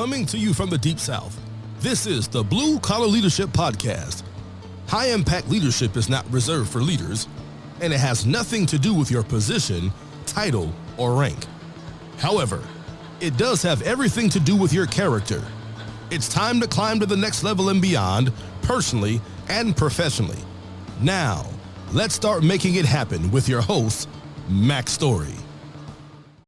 Coming to you from the Deep South, this is the Blue Collar Leadership Podcast. High-impact leadership is not reserved for leaders, and it has nothing to do with your position, title, or rank. However, it does have everything to do with your character. It's time to climb to the next level and beyond, personally and professionally. Now, let's start making it happen with your host, Mac Story.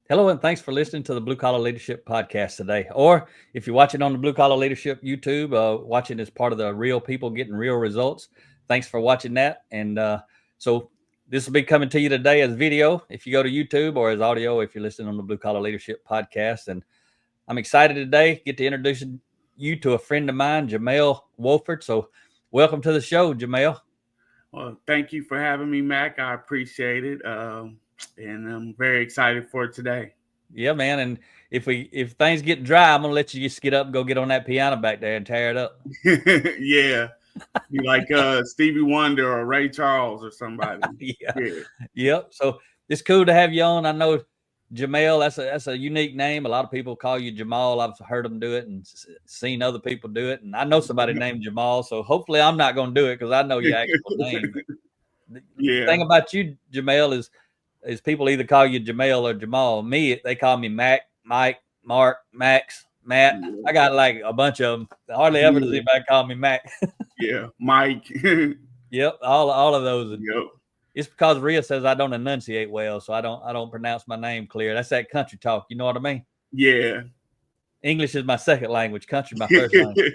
Hello, and thanks for listening to the Blue Collar Leadership Podcast today. Or if you're watching on the Blue Collar Leadership YouTube, watching as part of the Real People Getting Real Results, thanks for watching that. And so this will be coming to you today as video if you go to YouTube, or as audio if you're listening on the Blue Collar Leadership Podcast. And I'm excited today get to introduce you to a friend of mine, Jamel Wofford. So welcome to the show, Jamel. Well, thank you for having me, Mac. I appreciate it. And I'm very excited for today. Yeah, man. And if things get dry, I'm gonna let you just get up and go get on that piano back there and tear it up. Yeah. Be like Stevie Wonder or Ray Charles or somebody. Yeah. Yep. So it's cool to have you on. I know Jamel, that's a unique name. A lot of people call you Jamal. I've heard them do it and seen other people do it. And I know somebody named Jamal. So hopefully I'm not gonna do it because I know your actual name. The thing about you, Jamel, is people either call you Jamel or Jamal. Me, they call me Mac, Mike, Mark, Max, Matt. I got like a bunch of them. Hardly ever does anybody call me Mac. Yeah, Mike. Yep, all of those. Yep. It's because Rhea says I don't enunciate well, so I don't pronounce my name clear. That's that country talk. You know what I mean? Yeah. English is my second language. Country my first language.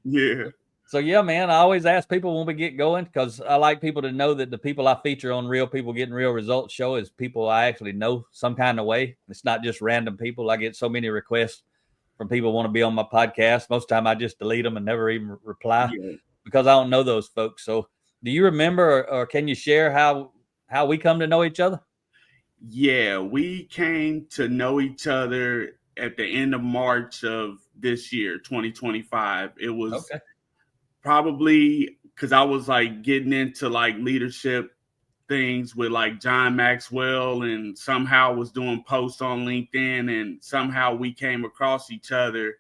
Yeah. So, yeah, man, I always ask people when we get going because I like people to know that the people I feature on Real People Getting Real Results show is people I actually know some kind of way. It's not just random people. I get so many requests from people who want to be on my podcast. Most of the time I just delete them and never even reply because I don't know those folks. So do you remember or can you share how we come to know each other? Yeah, we came to know each other at the end of March of this year, 2025. It was probably because I was like getting into like leadership things with like John Maxwell and somehow was doing posts on LinkedIn and somehow we came across each other.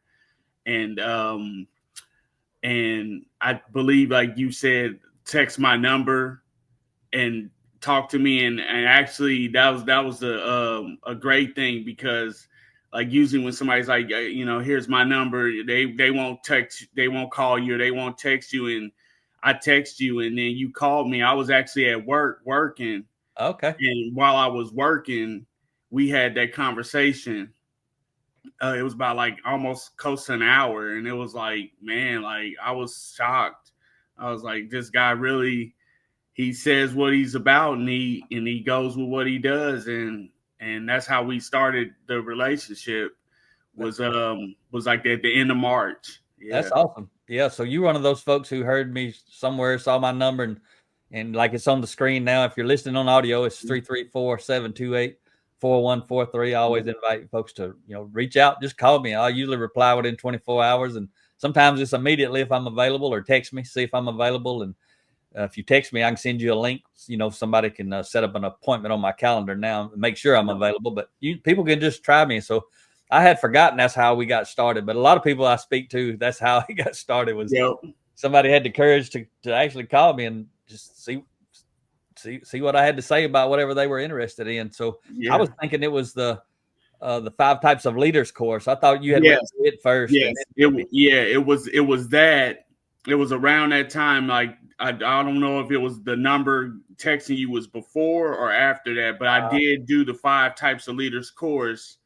And I believe, like you said, text my number and talk to me. And actually that was a great thing because like usually when somebody's like, here's my number, they won't text, they won't call you, or they won't text you. And I text you and then you called me. I was actually at work working. Okay. And while I was working, we had that conversation. It was about like almost close to an hour. And it was like, man, like I was shocked. I was like, this guy really, he says what he's about and he goes with what he does. And that's how we started the relationship was like at the end of March. Yeah. That's awesome. Yeah. So you're one of those folks who heard me somewhere, saw my number and like it's on the screen now. If you're listening on audio, it's 334-728-4143. I always invite folks to, reach out, just call me. I'll usually reply within 24 hours. And sometimes it's immediately if I'm available, or text me, see if I'm available. And if you text me, I can send you a link. Somebody can set up an appointment on my calendar now and make sure I'm available. But people can just try me. So I had forgotten that's how we got started. But a lot of people I speak to, that's how it got started. Was somebody had the courage to actually call me and just see what I had to say about whatever they were interested in. So I was thinking it was the 5 Types of Leaders course. I thought you had went to it first. Yes, it was that. It was around that time. Like I don't know if it was the number texting you was before or after that, but I did do the 5 Types of Leaders course.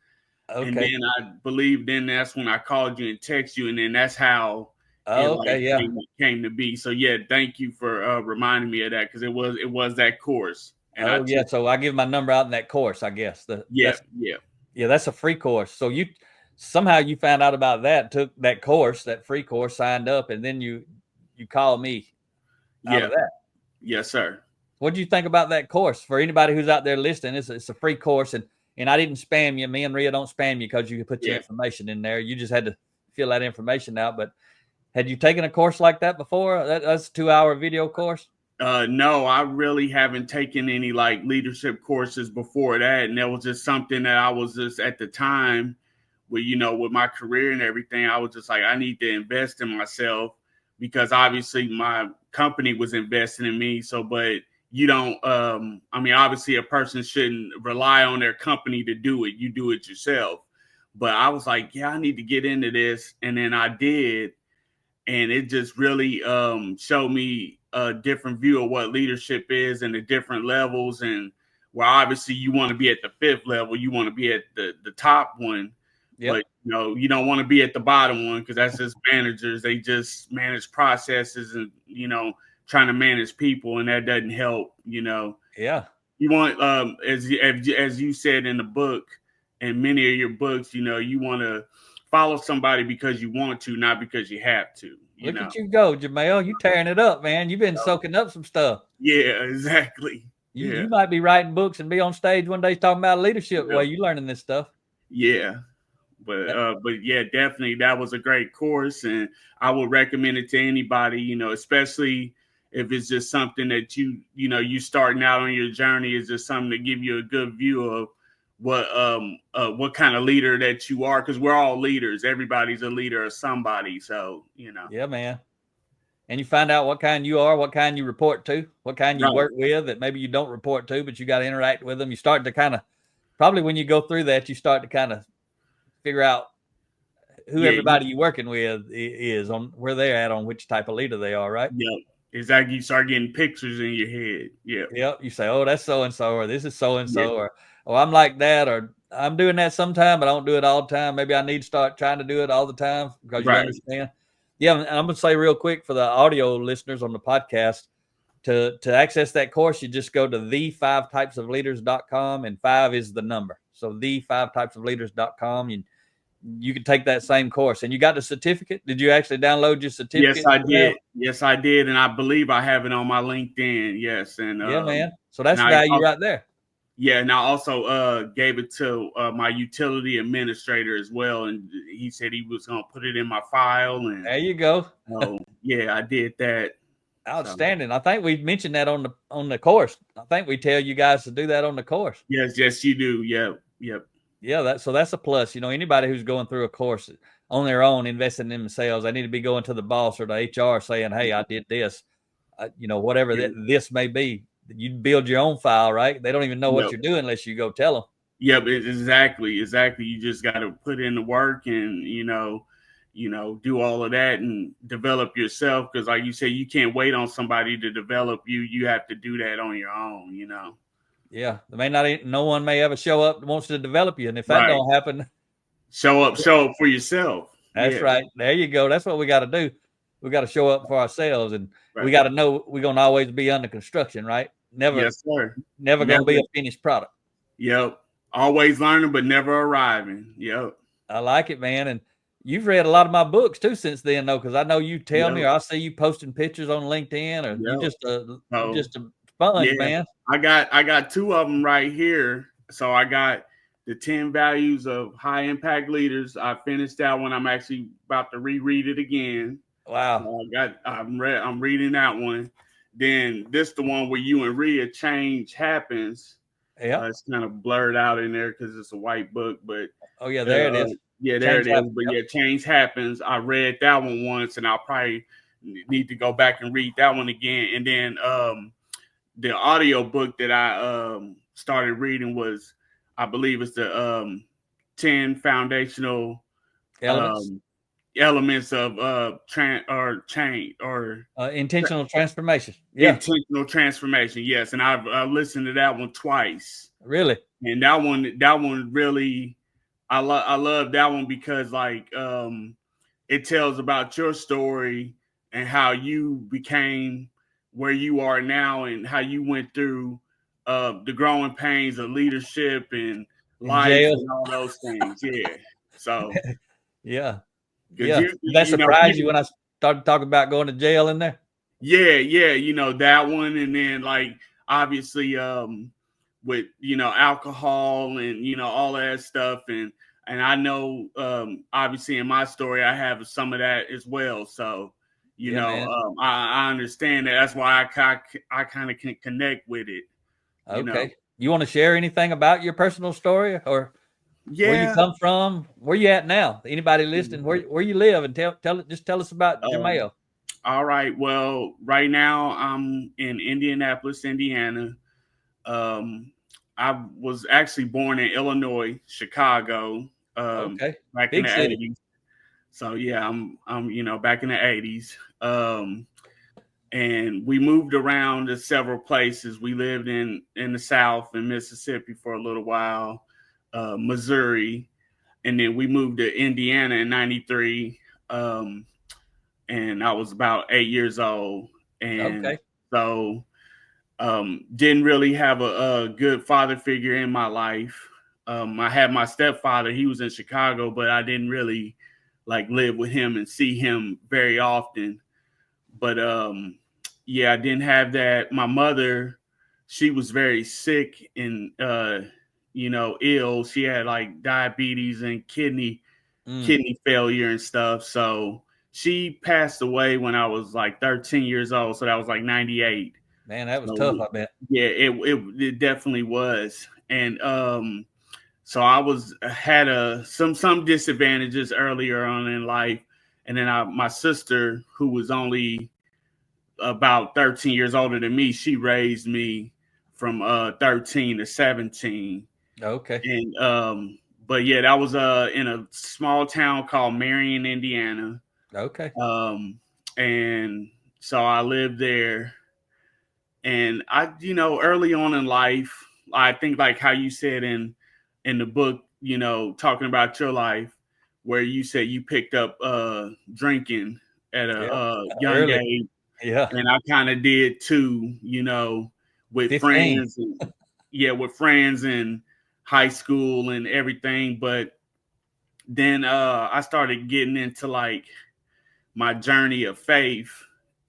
Okay. And then I believe that's when I called you and text you, and then that's how came to be. So thank you for reminding me of that because it was that course. And so I give my number out in that course, I guess. That's a free course. So you found out about that, took that course, that free course, signed up, and then you called me out of that. Yes, sir. What do you think about that course? For anybody who's out there listening, it's a free course, and I didn't spam you. Me and Rhea don't spam you because you can put your information in there. You just had to fill that information out. But had you taken a course like that before? That's a 2-hour video course? No, I really haven't taken any like leadership courses before that. And that was just something that I was just at the time with my career and everything, I was just like, I need to invest in myself, because obviously my company was investing in me. So, but you don't, obviously a person shouldn't rely on their company to do it. You do it yourself. But I was like, yeah, I need to get into this. And then I did. And it just really showed me a different view of what leadership is and the different levels. And where obviously you want to be at the 5th level, you want to be at the top one. Yep. But, you don't want to be at the bottom one, because that's just managers. They just manage processes and, trying to manage people, and that doesn't help, Yeah. You want, as you said in the book, and many of your books, you want to follow somebody because you want to, not because you have to. Look at you go, Jamel. You tearing it up, man. You've been soaking up some stuff. Yeah, exactly. You might be writing books and be on stage one day talking about leadership the way you learning this stuff. Yeah. But yeah, definitely that was a great course, and I would recommend it to anybody, especially if it's just something that you starting out on your journey. Is just something to give you a good view of what kind of leader that you are, because we're all leaders. Everybody's a leader of somebody. So, Yeah, man. And you find out what kind you are, what kind you report to, what kind you work with that maybe you don't report to, but you got to interact with them. You start to kind of, probably when you go through that, you start to kind of figure out who everybody you're working with is, on where they're at, on which type of leader they are, right? Yep. Exactly. You start getting pictures in your head. Yeah. Yep. You say, oh, that's so-and-so, or this is so-and-so, or, oh, I'm like that, or I'm doing that sometime, but I don't do it all the time. Maybe I need to start trying to do it all the time, because you understand. Yeah. And I'm going to say real quick for the audio listeners on the podcast, to access that course, you just go to the5typesofleaders.com, and 5 is the number. So the5typesofleaders.com. You can take that same course. And you got the certificate? Did you actually download your certificate? Yes, I did. Yes, I did. And I believe I have it on my LinkedIn. Yes. And yeah, man. So that's value right there. Yeah. And I also gave it to my utility administrator as well. And he said he was going to put it in my file. And there you go. Yeah, I did that. Outstanding. So, I think we mentioned that on the course. I think we tell you guys to do that on the course. Yes, you do. Yep. Yeah, that's a plus. Anybody who's going through a course on their own, investing in themselves, they need to be going to the boss or the HR saying, hey, I did this, whatever this may be. You build your own file, right? They don't even know what you're doing unless you go tell them. Yeah, exactly. You just got to put in the work and, do all of that and develop yourself. Because like you said, you can't wait on somebody to develop you. You have to do that on your own, Yeah, no one may ever show up that wants to develop you, and if that don't happen, show up for yourself. That's right. There you go. That's what we got to do. We got to show up for ourselves, and we got to know we're gonna always be under construction, right? Never, yes, sir. Never gonna be a finished product. Yep. Always learning, but never arriving. Yep. I like it, man. And you've read a lot of my books too since then, though, because I know you tell me, or I see you posting pictures on LinkedIn, or you just a sponge, man. I got 2 of them right here. So I got the 10 values of high impact leaders. I finished that one. I'm actually about to reread it again. Wow. I'm reading that one. Then this the one where you and Rhea, change happens. Yeah. It's kind of blurred out in there because it's a white book, but oh yeah, there it is. Yeah, there it is. But yeah, change happens. I read that one once, and I'll probably need to go back and read that one again. And then the audio book that I started reading was, I believe it's the 10 foundational elements of intentional transformation. Yeah, intentional transformation. Yes, and I've listened to that one twice. Really, and that one really, I love that one because it tells about your story and how you became where you are now and how you went through the growing pains of leadership and life and all those things. Yeah. So. Yeah. Yeah. That surprised you when I started talking about going to jail in there? Yeah. That one. And then obviously with, alcohol and, all that stuff. And I know obviously in my story, I have some of that as well. So, I understand that. That's why I kind of can connect with it. Okay. You want to share anything about your personal story or? Yeah. Where you come from? Where you at now? Anybody listening? Where you live? And tell us about Jamel. All right. Well, right now I'm in Indianapolis, Indiana. I was actually born in Illinois, Chicago, Okay, back in big the city. 80s. So yeah, I'm back in the 80s. And we moved around to several places. We lived in the South in Mississippi for a little while, Missouri, and then we moved to Indiana in '93. And I was about 8 years old, and Okay. so didn't really have a good father figure in my life. I had my stepfather; he was in Chicago, but I didn't really like live with him and see him very often. But yeah, I didn't have that. My mother, she was very sick and ill. She had like diabetes and kidney failure and stuff. So she passed away when I was like 13 years old. So that was like 98. Man, that was So tough, I bet. yeah, it definitely was. And so had some disadvantages earlier on in life. And then my sister, who was only about 13 years older than me, she raised me from 13 to 17. Okay. And but yeah, that was in a small town called Marion, Indiana. Okay. And so I lived there. And I, early on in life, I think like how you said in the book, talking about your life, where you said you picked up drinking at a Yeah. young Early. age. Yeah. And I kind of did too, with 15. friends. With friends in high school and everything. But then I started getting into like my journey of faith,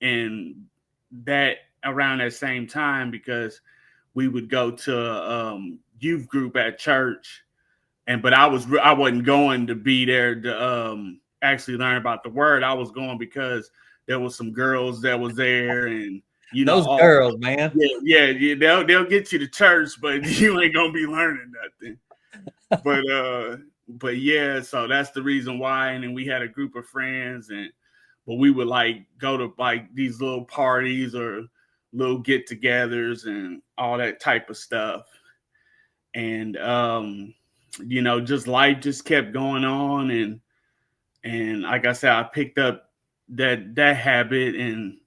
and that around that same time, because we would go to youth group at church, but I wasn't going to be there to actually learn about the word. I was going because there was some girls that was there, and Those girls, man. yeah, they'll get you to church, but you ain't gonna be learning nothing. But yeah, so that's the reason why. And then we had a group of friends, but we would like go to like these little parties or little get-togethers and all that type of stuff. And just life just kept going on, and like I said, I picked up that habit and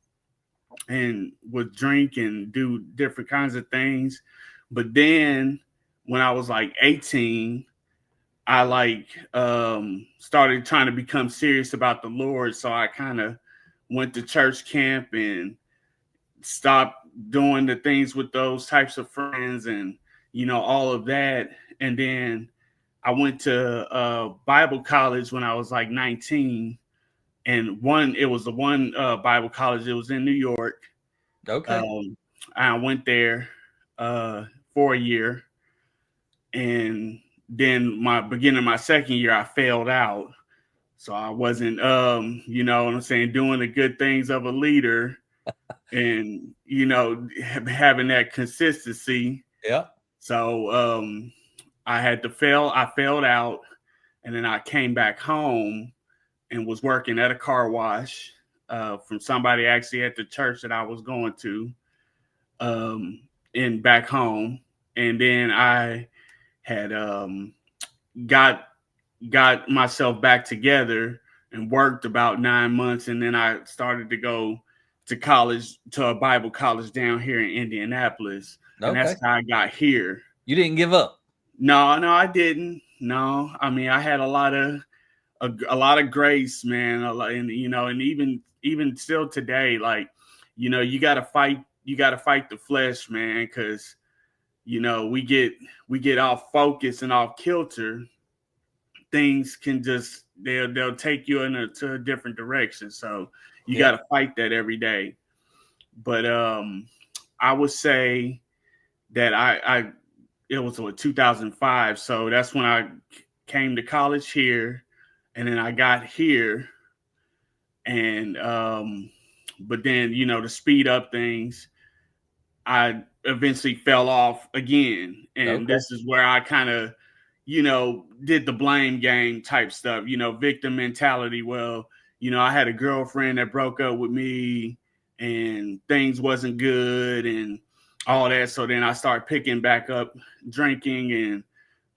would drink and do different kinds of things. But then when I was like 18, I like started trying to become serious about the Lord. So I kind of went to church camp and stopped doing the things with those types of friends and all of that. And then I went to Bible college when I was like 19. And it was the one Bible college. It was in New York. Okay. I went there for a year, and then my second year, I failed out. So I wasn't, what I'm saying, doing the good things of a leader, and having that consistency. Yeah. So I had to fail. I failed out, and then I came back home and was working at a car wash from somebody actually at the church that I was going to, and back home. And then I had got myself back together and worked about 9 months, and then I started to go to college, to a Bible college down here in Indianapolis, and Okay. that's how I got here. You didn't give up. No, I didn't. No, I mean I had a lot of grace, man. And even still today, like you got to fight the flesh, man, because we get off focus and off kilter. Things can just they'll take you to a different direction. So you got to fight that every day. But I would say that it was 2005, so that's when I came to college here, and then I got here, and but then to speed up things, I eventually fell off again, and this is where I kind of did the blame game type stuff, victim mentality. Well, I had a girlfriend that broke up with me and things wasn't good and all that. So then I started picking back up drinking and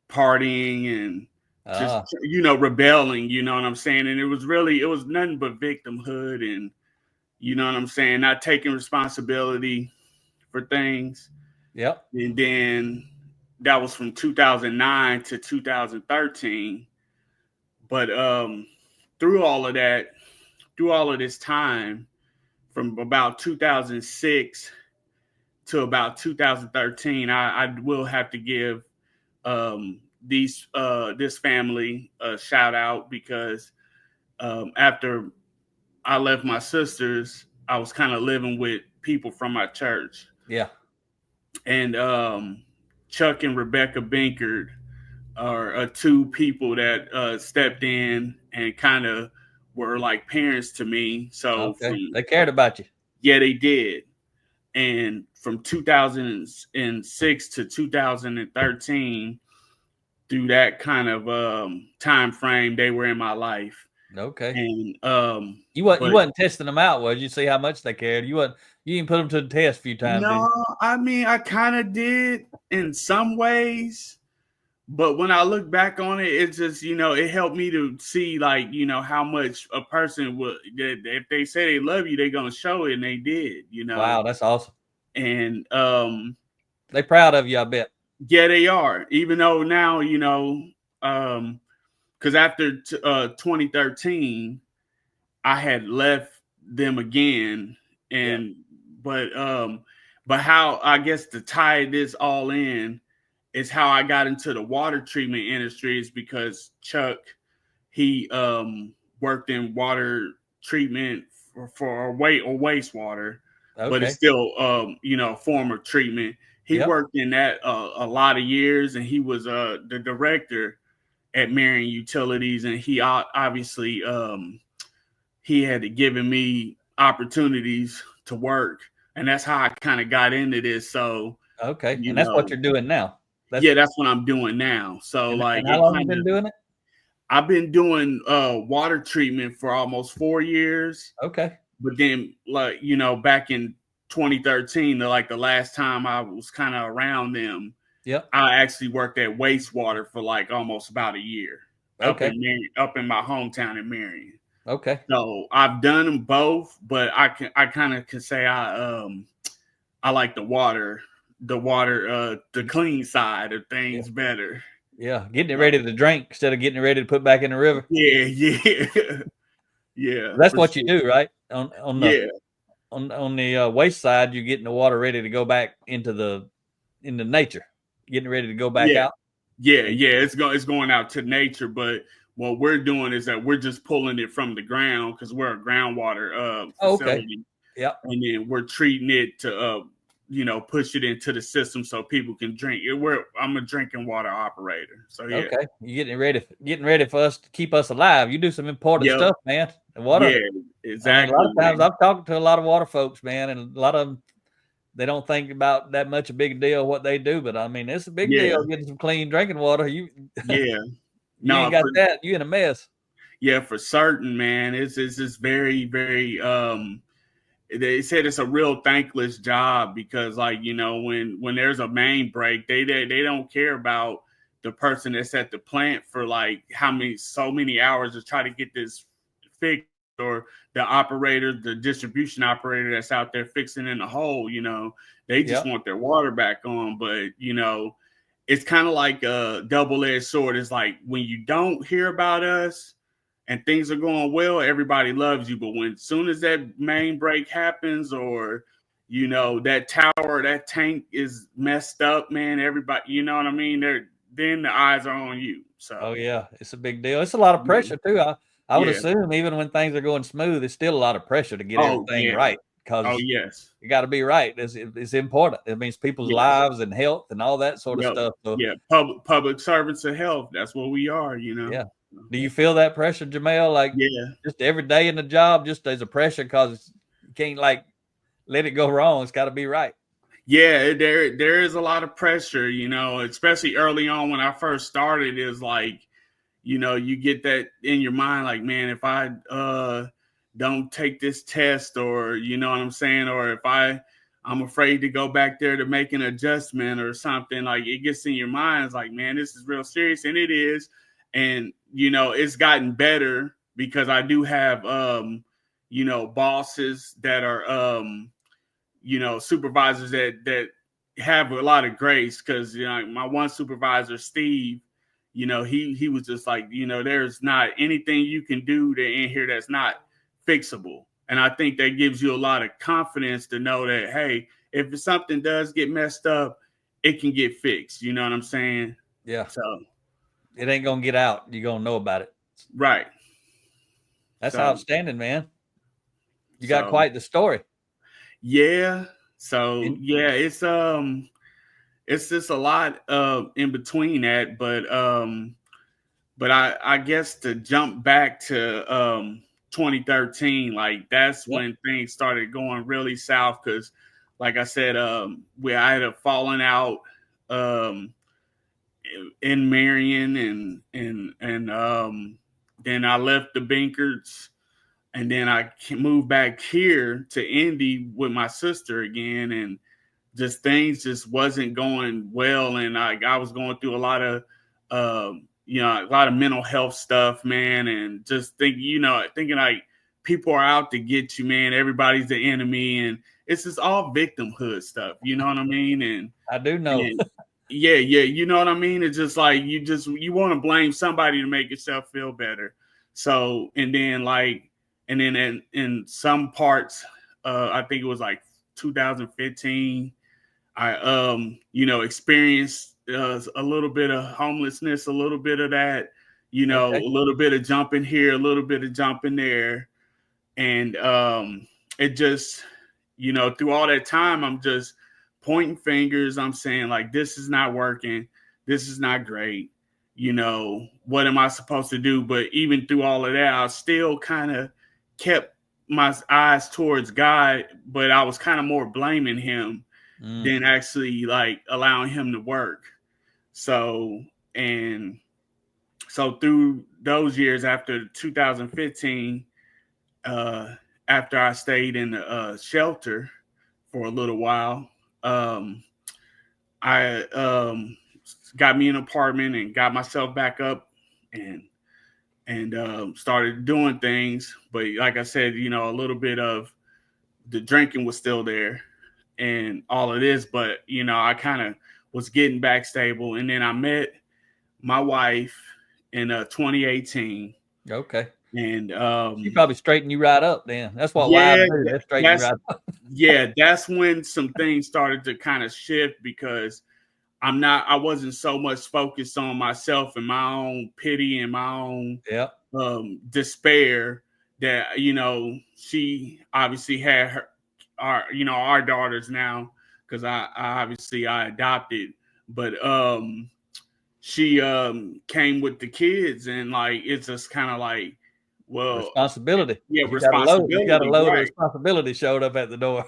partying and just, rebelling, you know what I'm saying? And it was nothing but victimhood and, you know what I'm saying, not taking responsibility for things. Yep. And then that was from 2009 to 2013. But through all of this time, from about 2006 to about 2013, I will have to give this family a shout out because after I left my sisters, I was kind of living with people from my church. Yeah. And Chuck and Rebecca Binkard are two people that stepped in and kind of were like parents to me. So they cared about you. Yeah, they did. And from 2006 to 2013, through that kind of time frame, they were in my life. Okay. And you wasn't testing them out, was you? See how much they cared. You didn't put them to the test a few times. No, I mean I kind of did in some ways, but when I look back on it, it's just it helped me to see like how much a person would, if they say they love you, they're gonna show it, and they did. Wow, that's awesome. And they proud of you, I bet. Yeah, they are. Even though now because after 2013, I had left them again, and but how I guess to tie this all in is how I got into the water treatment industry is because Chuck, he worked in water treatment for wastewater, but it's still a form of treatment. He worked in that a lot of years, and he was the director at Marion Utilities, and he obviously he had given me opportunities to work, and that's how I kind of got into this. So and that's what you're doing now. That's what I'm doing now. So and how long have you been doing it? I've been doing water treatment for almost 4 years. Okay. But then back in 2013, the last time I was kind of around them, I actually worked at wastewater for like almost about a year. Up in my hometown in Marion. Okay. So I've done them both, but I kind of can say I like the clean side of things better. Yeah, getting it ready to drink instead of getting it ready to put back in the river. Yeah. That's what you do, right? On the waste side, you're getting the water ready to go back into nature, getting ready to go back out. Yeah, it's going out to nature, but what we're doing is that we're just pulling it from the ground because we're a groundwater facility. Yeah, and then we're treating it to push it into the system so people can drink it. I'm a drinking water operator. So yeah. Okay, you're getting ready for us to keep us alive. You do some important stuff, man. The water. Yeah, exactly. A lot of times I've talked to a lot of water folks, man, and a lot of them, they don't think about that much a big deal what they do, but I mean it's a big deal getting some clean drinking water. You ain't got that, you in a mess. Yeah, for certain, man. It's just very, very they said it's a real thankless job because when there's a main break, they don't care about the person that's at the plant for like so many hours to try to get this fixed, or the distribution operator that's out there fixing in the hole. They just want their water back on. But it's kind of like a double-edged sword. It's like when you don't hear about us and things are going well, everybody loves you. But as soon as that main break happens, or that tower, that tank is messed up, man, everybody, you know what I mean? Then the eyes are on you. So it's a big deal. It's a lot of pressure too. I would assume even when things are going smooth, it's still a lot of pressure to get everything right. Because you got to be right. It's important. It means people's lives and health and all that sort of stuff. So public servants of health. That's what we are. Yeah. Do you feel that pressure, Jamel? Like just every day in the job, just there's a pressure because you can't like let it go wrong. It's got to be right. Yeah, there is a lot of pressure, especially early on when I first started. Is like, you get that in your mind, like, man, if I don't take this test, or you know what I'm saying, or if I'm afraid to go back there to make an adjustment or something, like it gets in your mind. It's like, man, this is real serious, and it is. And it's gotten better because I do have bosses that are supervisors that have a lot of grace, because my one supervisor, Steve, he was just like, there's not anything you can do in here that's not fixable. And I think that gives you a lot of confidence to know that, hey, if something does get messed up, it can get fixed. You know what I'm saying? Yeah. So it ain't gonna get out. You're gonna know about it. Right. That's outstanding, man. You got quite the story. Yeah. So yeah, it's just a lot in between that, but I guess to jump back to 2013, like that's when things started going really south, because like I said, I had a falling out in Marion, and then I left the Binkards, and then I moved back here to Indy with my sister again, and just things just wasn't going well, and I was going through a lot of mental health stuff, man, and just thinking like people are out to get you, man. Everybody's the enemy, and it's just all victimhood stuff. You know what I mean? And I do know. Yeah, you know what I mean? It's just like you want to blame somebody to make yourself feel better. So, and then in some parts, I think it was like 2015, I experienced a little bit of homelessness, a little bit of that, a little bit of jumping here, a little bit of jumping there. And it just, through all that time, I'm just pointing fingers. I'm saying, like, this is not working. This is not great. What am I supposed to do? But even through all of that, I still kind of kept my eyes towards God, but I was kind of more blaming him than actually like allowing him to work. So through those years after 2015, after I stayed in the shelter for a little while, I got me an apartment and got myself back up and started doing things. But like I said, a little bit of the drinking was still there and all of this, but I kind of was getting back stable. And then I met my wife in 2018. Okay. And she probably straightened you right up then. That's what wives do. They straighten you right up. Yeah, that's when some things started to kind of shift, because I wasn't so much focused on myself and my own pity and my own despair, that she obviously had our daughters now, because I adopted, but she came with the kids, and like it's just kind of like, well, responsibility. Yeah, responsibility. You got a load of responsibility showed up at the door.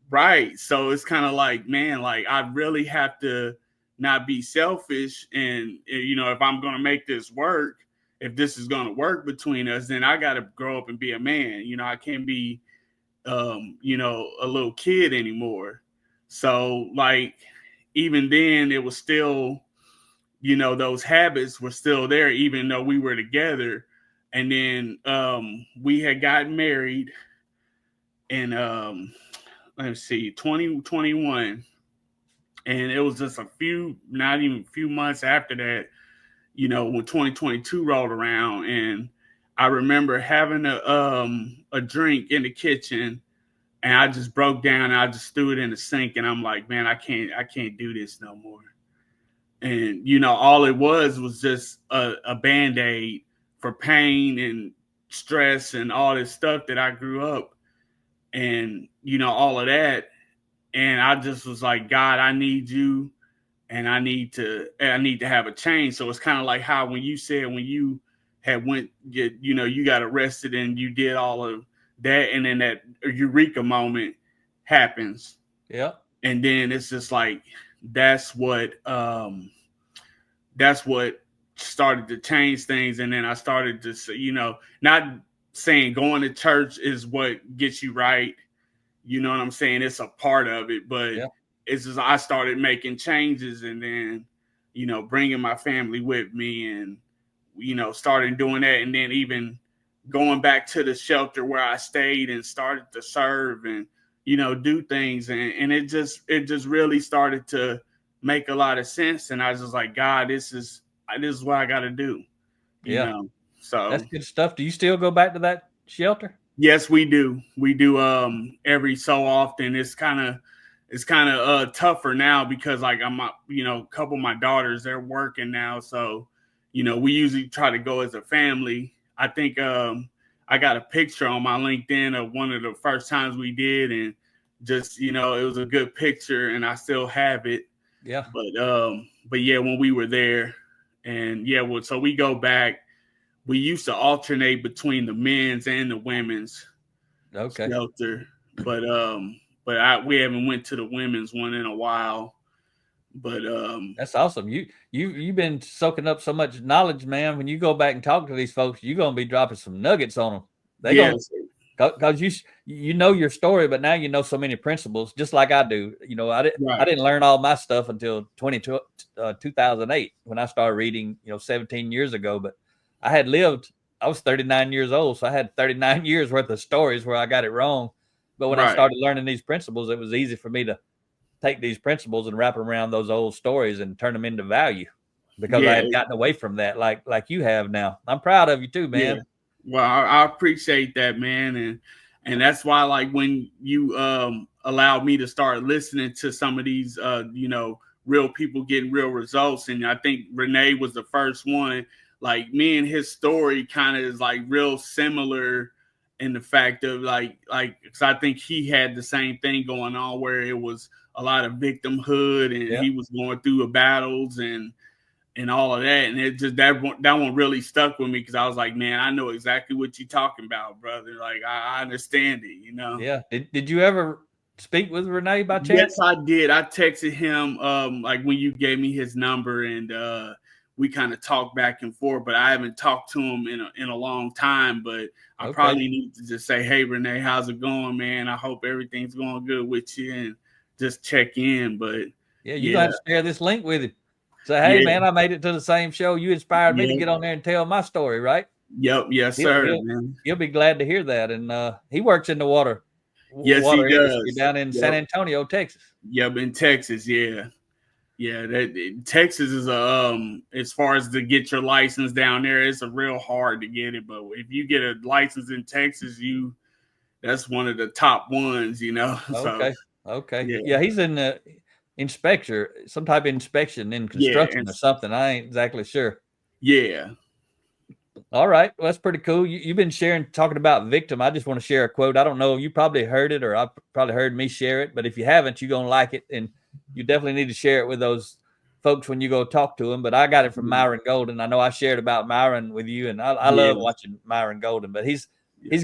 Right. So it's kind of like, man, like I really have to not be selfish, and if I'm going to make this work, if this is going to work between us, then I got to grow up and be a man. I can't be a little kid anymore. So like, even then it was still, those habits were still there, even though we were together. And then we had gotten married in let's see, 2021. And it was just not even a few months after that, when 2022 rolled around, and I remember having a drink in the kitchen, and I just broke down, and I just threw it in the sink, and I'm like, man, I can't do this no more. And all it was just a Band-Aid for pain and stress and all this stuff that I grew up, and all of that. And I just was like, God, I need you, and I need to have a change. So it's kind of like how when you said when you had you got arrested and you did all of that, and then that eureka moment happens. Yeah. And then it's just like, that's what started to change things. And then I started to say, not saying going to church is what gets you right. You know what I'm saying? It's a part of it, but Yeah. it's just, I started making changes, and then, bringing my family with me, and, started doing that. And then even going back to the shelter where I stayed and started to serve and, do things. And it just really started to make a lot of sense. And I was just like, God, this is what I got to do, Yeah. So That's good stuff. Do you still go back to that shelter? yes, we do. We do every so often. It's kind of tougher now because like I'm a couple of my daughters, they're working now, so we usually try to go as a family. I think I got a picture on my LinkedIn of one of the first times we did, and just it was a good picture, and I still have it. Yeah. But yeah, when we were there, and yeah, so we go back. We used to alternate between the men's and the women's shelter, but we haven't went to the women's one in a while. But that's awesome. You've been soaking up so much knowledge, man. When you go back and talk to these folks, you're gonna be dropping some nuggets on them. Yes. Because you know your story, but now you know so many principles, just like I do. I didn't learn all my stuff until 2008 when I started reading. 17 years ago, but I was 39 years old, so I had 39 years worth of stories where I got it wrong. But when I started learning these principles, it was easy for me to take these principles and wrap them around those old stories and turn them into value, because I had gotten away from that, like you have now. I'm proud of you too, man. Yeah. Well, I appreciate that, man, and that's why, like, when you allowed me to start listening to some of these, real people getting real results, and I think Renee was the first one. Like, me and his story kind of is like real similar in the fact of like, because I think he had the same thing going on where it was a lot of victimhood, and he was going through battles and all of that. And it just, that one really stuck with me, because I was like, man, I know exactly what you're talking about, brother. Like, I understand it, Yeah. Did you ever speak with Renee by chance? Yes, I did. I texted him like when you gave me his number, and we kind of talked back and forth, but I haven't talked to him in a long time. But I probably need to just say, hey, Renee, how's it going, man? I hope everything's going good with you, and just check in. But yeah, you got to share this link with him. Say, hey, man, I made it to the same show. You inspired me to get on there and tell my story, right? Yep. Yes, sir. He'll be glad to hear that. And he works in the water industry does. Down in San Antonio, Texas. Yep, in Texas, yeah. Texas is as far as to get your license down there, it's a real hard to get it. But if you get a license in Texas, that's one of the top ones, Okay. Yeah, he's in the inspector, some type of inspection in construction or something. I ain't exactly sure. Yeah. All right. Well, that's pretty cool. You've been talking about victim. I just want to share a quote. I don't know. You probably heard it, or I probably heard me share it. But if you haven't, you're going to like it. And you definitely need to share it with those folks when you go talk to them. But I got it from Myron Golden. I know I shared about Myron with you, and I love watching Myron Golden. But he's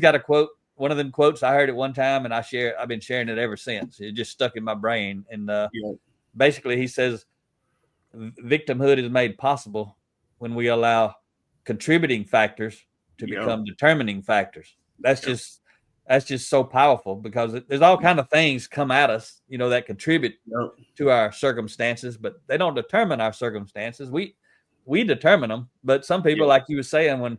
got a quote. One of them quotes, I heard it one time, and I've been sharing it ever since. It just stuck in my brain. And basically he says, victimhood is made possible when we allow contributing factors to become determining factors. That's just so powerful, because there's all kind of things come at us, that contribute to our circumstances, but they don't determine our circumstances. We determine them. But some people, like you were saying,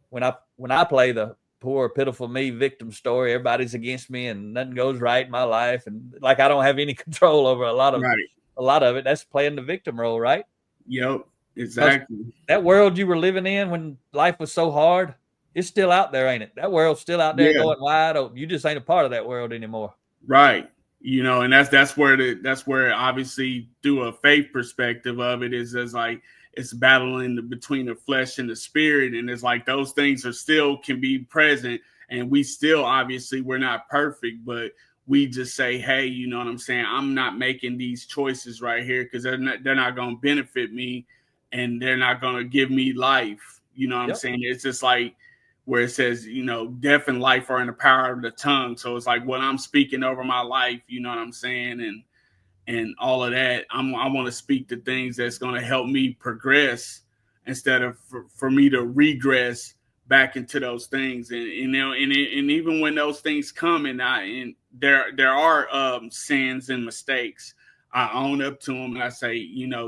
when I play the poor, pitiful me victim story, everybody's against me and nothing goes right in my life, and like I don't have any control over a lot of it. That's playing the victim role, right? Yep, exactly. That world you were living in when life was so hard, it's still out there, ain't it? That world's still out there going wide open. You just ain't a part of that world anymore. Right. And that's where obviously through a faith perspective of it is as like, it's battling between the flesh and the spirit. And it's like those things can be present. And we still, obviously, we're not perfect, but we just say, hey, you know what I'm saying? I'm not making these choices right here because they're not going to benefit me, and they're not going to give me life. You know what I'm saying? It's just like where it says, death and life are in the power of the tongue. So it's like what I'm speaking over my life, you know what I'm saying? And and all of that. I want to speak to things that's going to help me progress instead of for me to regress back into those things. And and even when those things come, and there are sins and mistakes, I own up to them and I say,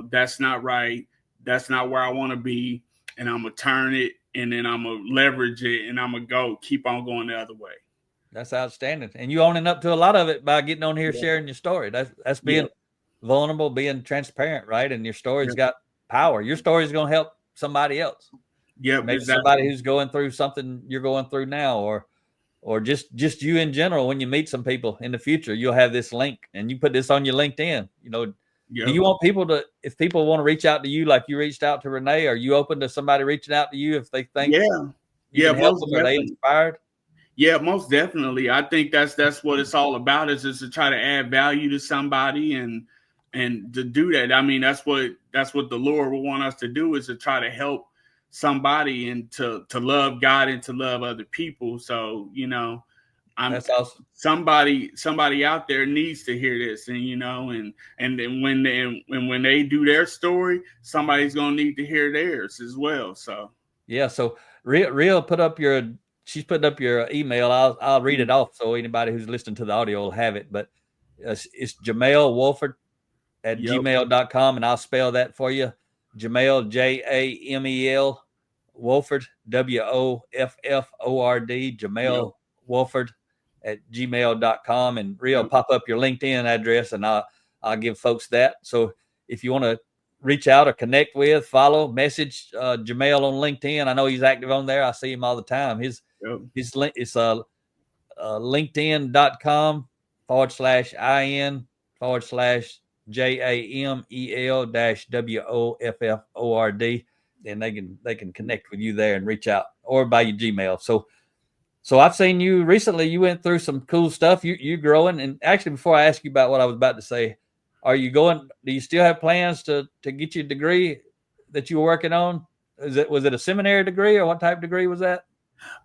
that's not right. That's not where I want to be, and I'm gonna turn it, and then I'm gonna leverage it, and I'm gonna keep on going the other way. That's outstanding. And you owning up to a lot of it by getting on here, sharing your story. That's being vulnerable, being transparent, right? And your story's got power. Your story is going to help somebody else. Yeah, maybe exactly. Somebody who's going through something you're going through now, or just you in general. When you meet some people in the future, you'll have this link, and you put this on your LinkedIn. Do you want people to, if people want to reach out to you like you reached out to Renee, are you open to somebody reaching out to you if they think you can help them, or they inspired? Yeah, most definitely. I think that's what it's all about, is to try to add value to somebody and to do that. I mean, that's what the Lord will want us to do, is to try to help somebody and to love God and to love other people. So, that's awesome. Somebody out there needs to hear this, and then when they do their story, somebody's gonna need to hear theirs as well. So yeah. So Real she's putting up your email. I'll read it off so anybody who's listening to the audio will have it. But it's Jamel Wofford at gmail.com, and I'll spell that for you. Jamel, Jamel, Wofford, Wofford, Jamel Wofford at gmail.com. And Real, pop up your LinkedIn address, and I'll give folks that. So if you want to reach out or connect with, follow, message Jamel on LinkedIn. I know he's active on there. I see him all the time. His link is LinkedIn.com/IN/JAMEL-WOFFORD. And they can connect with you there and reach out, or by your Gmail. So I've seen you recently. You went through some cool stuff. You're growing. And actually, before I ask you about what I was about to say, do you still have plans to get your degree that you were working on? Was it a seminary degree, or what type of degree was that?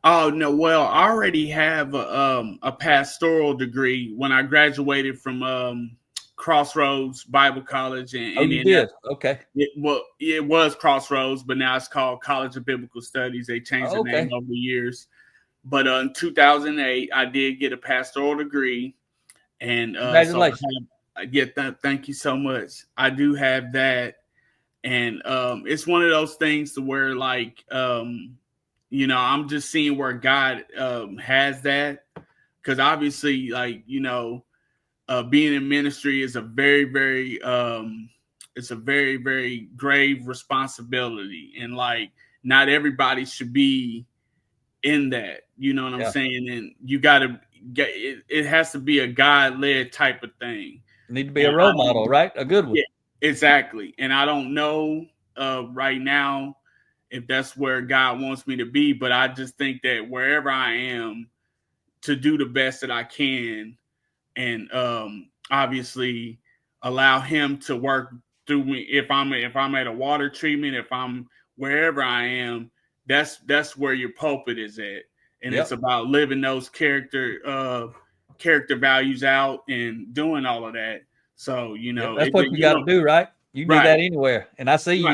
Oh, no. Well, I already have a pastoral degree when I graduated from Crossroads Bible College in Indianapolis. You did? Okay. It was Crossroads, but now it's called College of Biblical Studies. They changed the name over the years. But in 2008, I did get a pastoral degree. And congratulations. Thank you so much. I do have that. And it's one of those things to where, like, I'm just seeing where God has that. Because obviously, like, being in ministry is a very, very, it's a very, very grave responsibility. And, like, not everybody should be in that. You know what I'm saying? And you got to get it has to be a God-led type of thing. You need to be a role model, right? A good one. Yeah, exactly. And I don't know right now if that's where God wants me to be, but I just think that wherever I am, to do the best that I can, and obviously allow Him to work through me. If I'm at a water treatment, if I'm wherever I am, that's where your pulpit is at, and it's about living those character values out and doing all of that. So that's what you got to do, right? You do that anywhere, and I see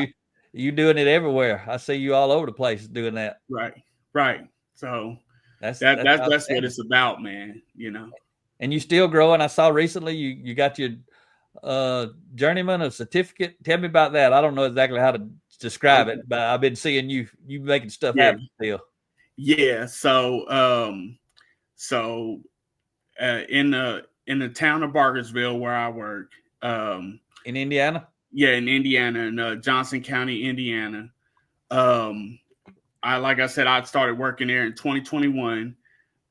you doing it everywhere. I see you all over the place doing that. Right. So that's what it's about, man. And you still growing. I saw recently you got your journeyman, a certificate. Tell me about that. I don't know exactly how to describe it, but I've been seeing you making stuff happen still. Yeah. So in the town of Bargersville, where I work, in Indiana. Yeah, in Indiana, in Johnson County, Indiana. Like I said, I started working there in 2021,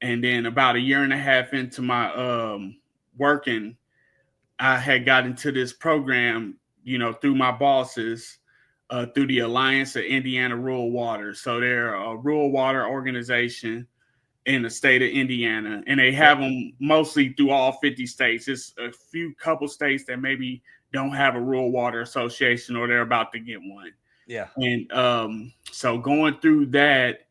and then about a year and a half into my working, I had got into this program, through my bosses, through the Alliance of Indiana Rural Water. So they're a rural water organization in the state of Indiana, and they have them mostly through all 50 states. It's a couple states that maybe don't have a rural water association, or they're about to get one. Yeah. And so going through that,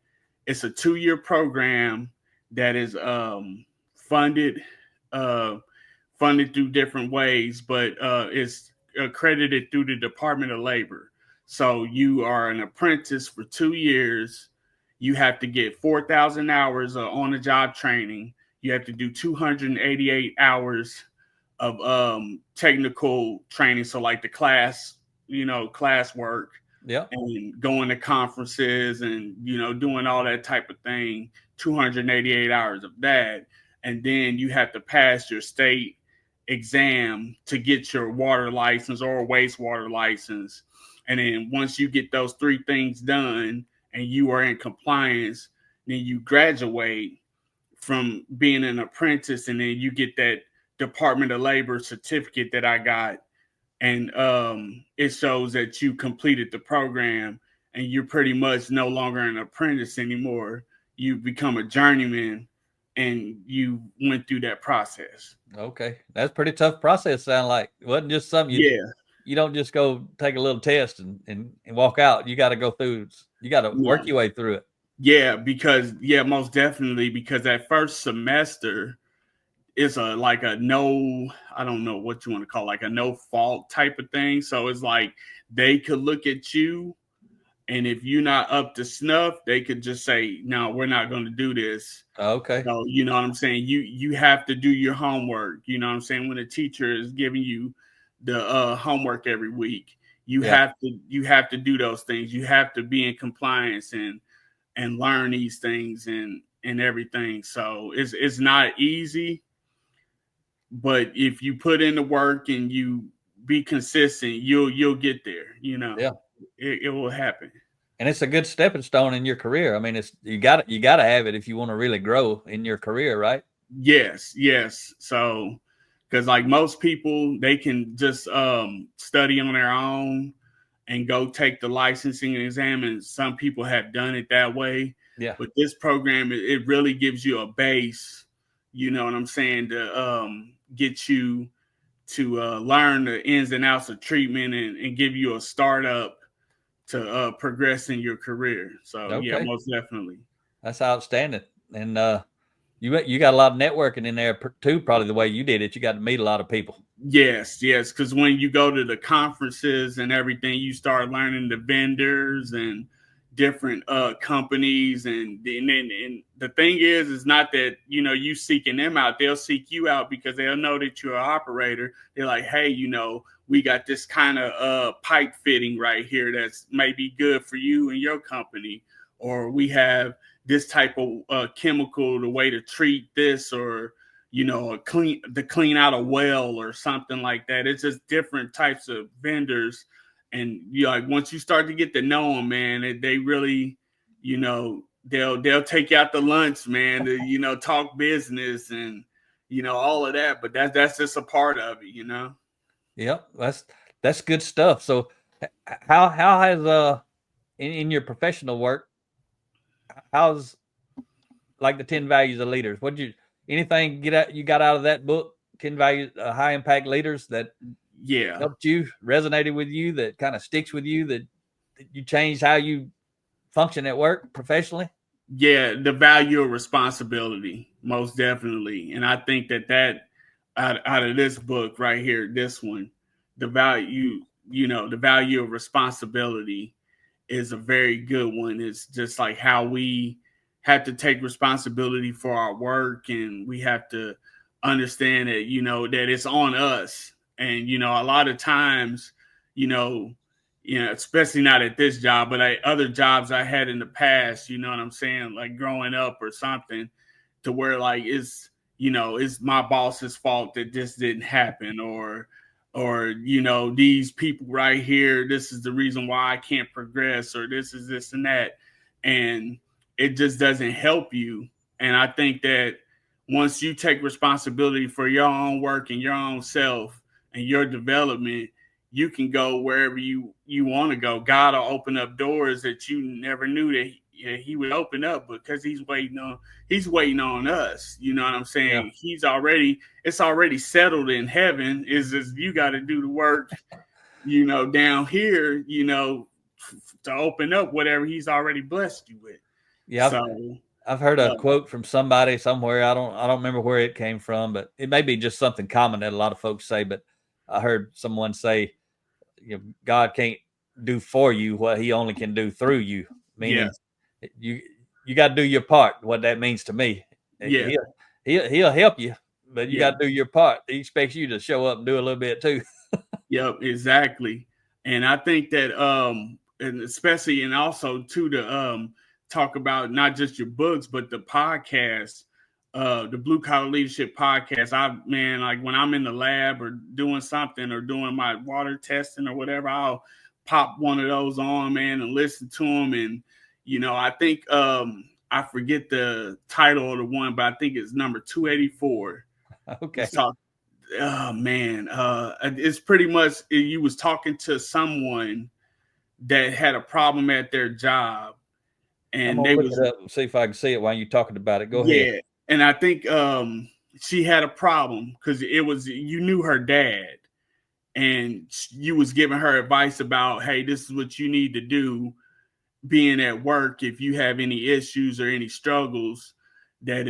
it's a 2-year program that is funded funded through different ways, but it's accredited through the Department of Labor. So you are an apprentice for 2 years. You have to get 4,000 hours of on-the-job training. You have to do 288 hours of technical training. So like the class, class work. Yeah. And going to conferences and, doing all that type of thing, 288 hours of that. And then you have to pass your state exam to get your water license or wastewater license. And then once you get those 3 things done and you are in compliance, then you graduate from being an apprentice, and then you get that Department of Labor certificate that I got. And it shows that you completed the program and you're pretty much no longer an apprentice anymore. You become a journeyman and you went through that process. Okay. That's a pretty tough process, sound like. It wasn't just something you don't just go take a little test and walk out. You got to go through, you got to work your way through it. Yeah, most definitely, because that first semester is like a no, I don't know what you want to call it, like a no fault type of thing. So it's like they could look at you, and if you're not up to snuff, they could just say, no, we're not going to do this. Okay. So, you know what I'm saying? You have to do your homework. You know what I'm saying? When a teacher is giving you the homework every week, you have to do those things. You have to be in compliance and learn these things and everything. So it's not easy. But if you put in the work and you be consistent, you'll get there. Yeah, it will happen. And it's a good stepping stone in your career. I mean, it's you got to have it if you want to really grow in your career, right? Yes. So, because like most people, they can just study on their own and go take the licensing exam, and some people have done it that way. Yeah. But this program, it really gives you a base. You know what I'm saying? To get you to learn the ins and outs of treatment and give you a startup to progress in your career. So yeah, most definitely. That's outstanding. And you got a lot of networking in there too, probably the way you did it. You got to meet a lot of people. Yes. Because when you go to the conferences and everything, you start learning the vendors and different companies, and the thing is not that you seeking them out. They'll seek you out because they'll know that you're an operator. They're like, hey, we got this kind of pipe fitting right here that's maybe good for you and your company, or we have this type of chemical, the way to treat this, or clean out a well or something like that. It's just different types of vendors. And once you start to get to know them, man, they really, they'll take you out to lunch, man, to talk business and all of that. But that's just a part of it, Yep, that's good stuff. So, how has in your professional work, how's like the 10 values of leaders? Anything you got out of that book, 10 values, high impact leaders that helped you, resonated with you, that kind of sticks with you, that you changed how you function at work professionally? Yeah, the value of responsibility, most definitely. And I think that out of this book right here, this one, the value of responsibility is a very good one. It's just like how we have to take responsibility for our work, and we have to understand that, that it's on us. And, a lot of times, especially not at this job, but other jobs I had in the past, you know what I'm saying? Like growing up or something, to where like it's my boss's fault that this didn't happen, or these people right here, this is the reason why I can't progress, or this is this and that. And it just doesn't help you. And I think that once you take responsibility for your own work and your own self and your development, you can go wherever you want to go. God will open up doors that you never knew that he would open up, because he's waiting on us. You know what I'm saying? Yeah. It's already settled in heaven. Is just you got to do the work, down here, to open up whatever he's already blessed you with. Yeah. So I've heard a quote from somebody somewhere. I don't remember where it came from, but it may be just something common that a lot of folks say. But I heard someone say, God can't do for you what He only can do through you. Meaning, you got to do your part. What that means to me, he'll help you, but you got to do your part. He expects you to show up and do a little bit too. Yep, exactly. And I think that and especially and also too to talk about not just your books but the podcast, the Blue Collar Leadership podcast. Like when I'm in the lab or doing something or doing my water testing or whatever, I'll pop one of those on, man, and listen to them. And I think I forget the title of the one, but I think it's number 284. Okay. Oh man, it's pretty much you was talking to someone that had a problem at their job, and they look it up and see if I can see it while you're talking about it. Go ahead. And I think she had a problem because you knew her dad, and you was giving her advice about, hey, this is what you need to do, being at work if you have any issues or any struggles, that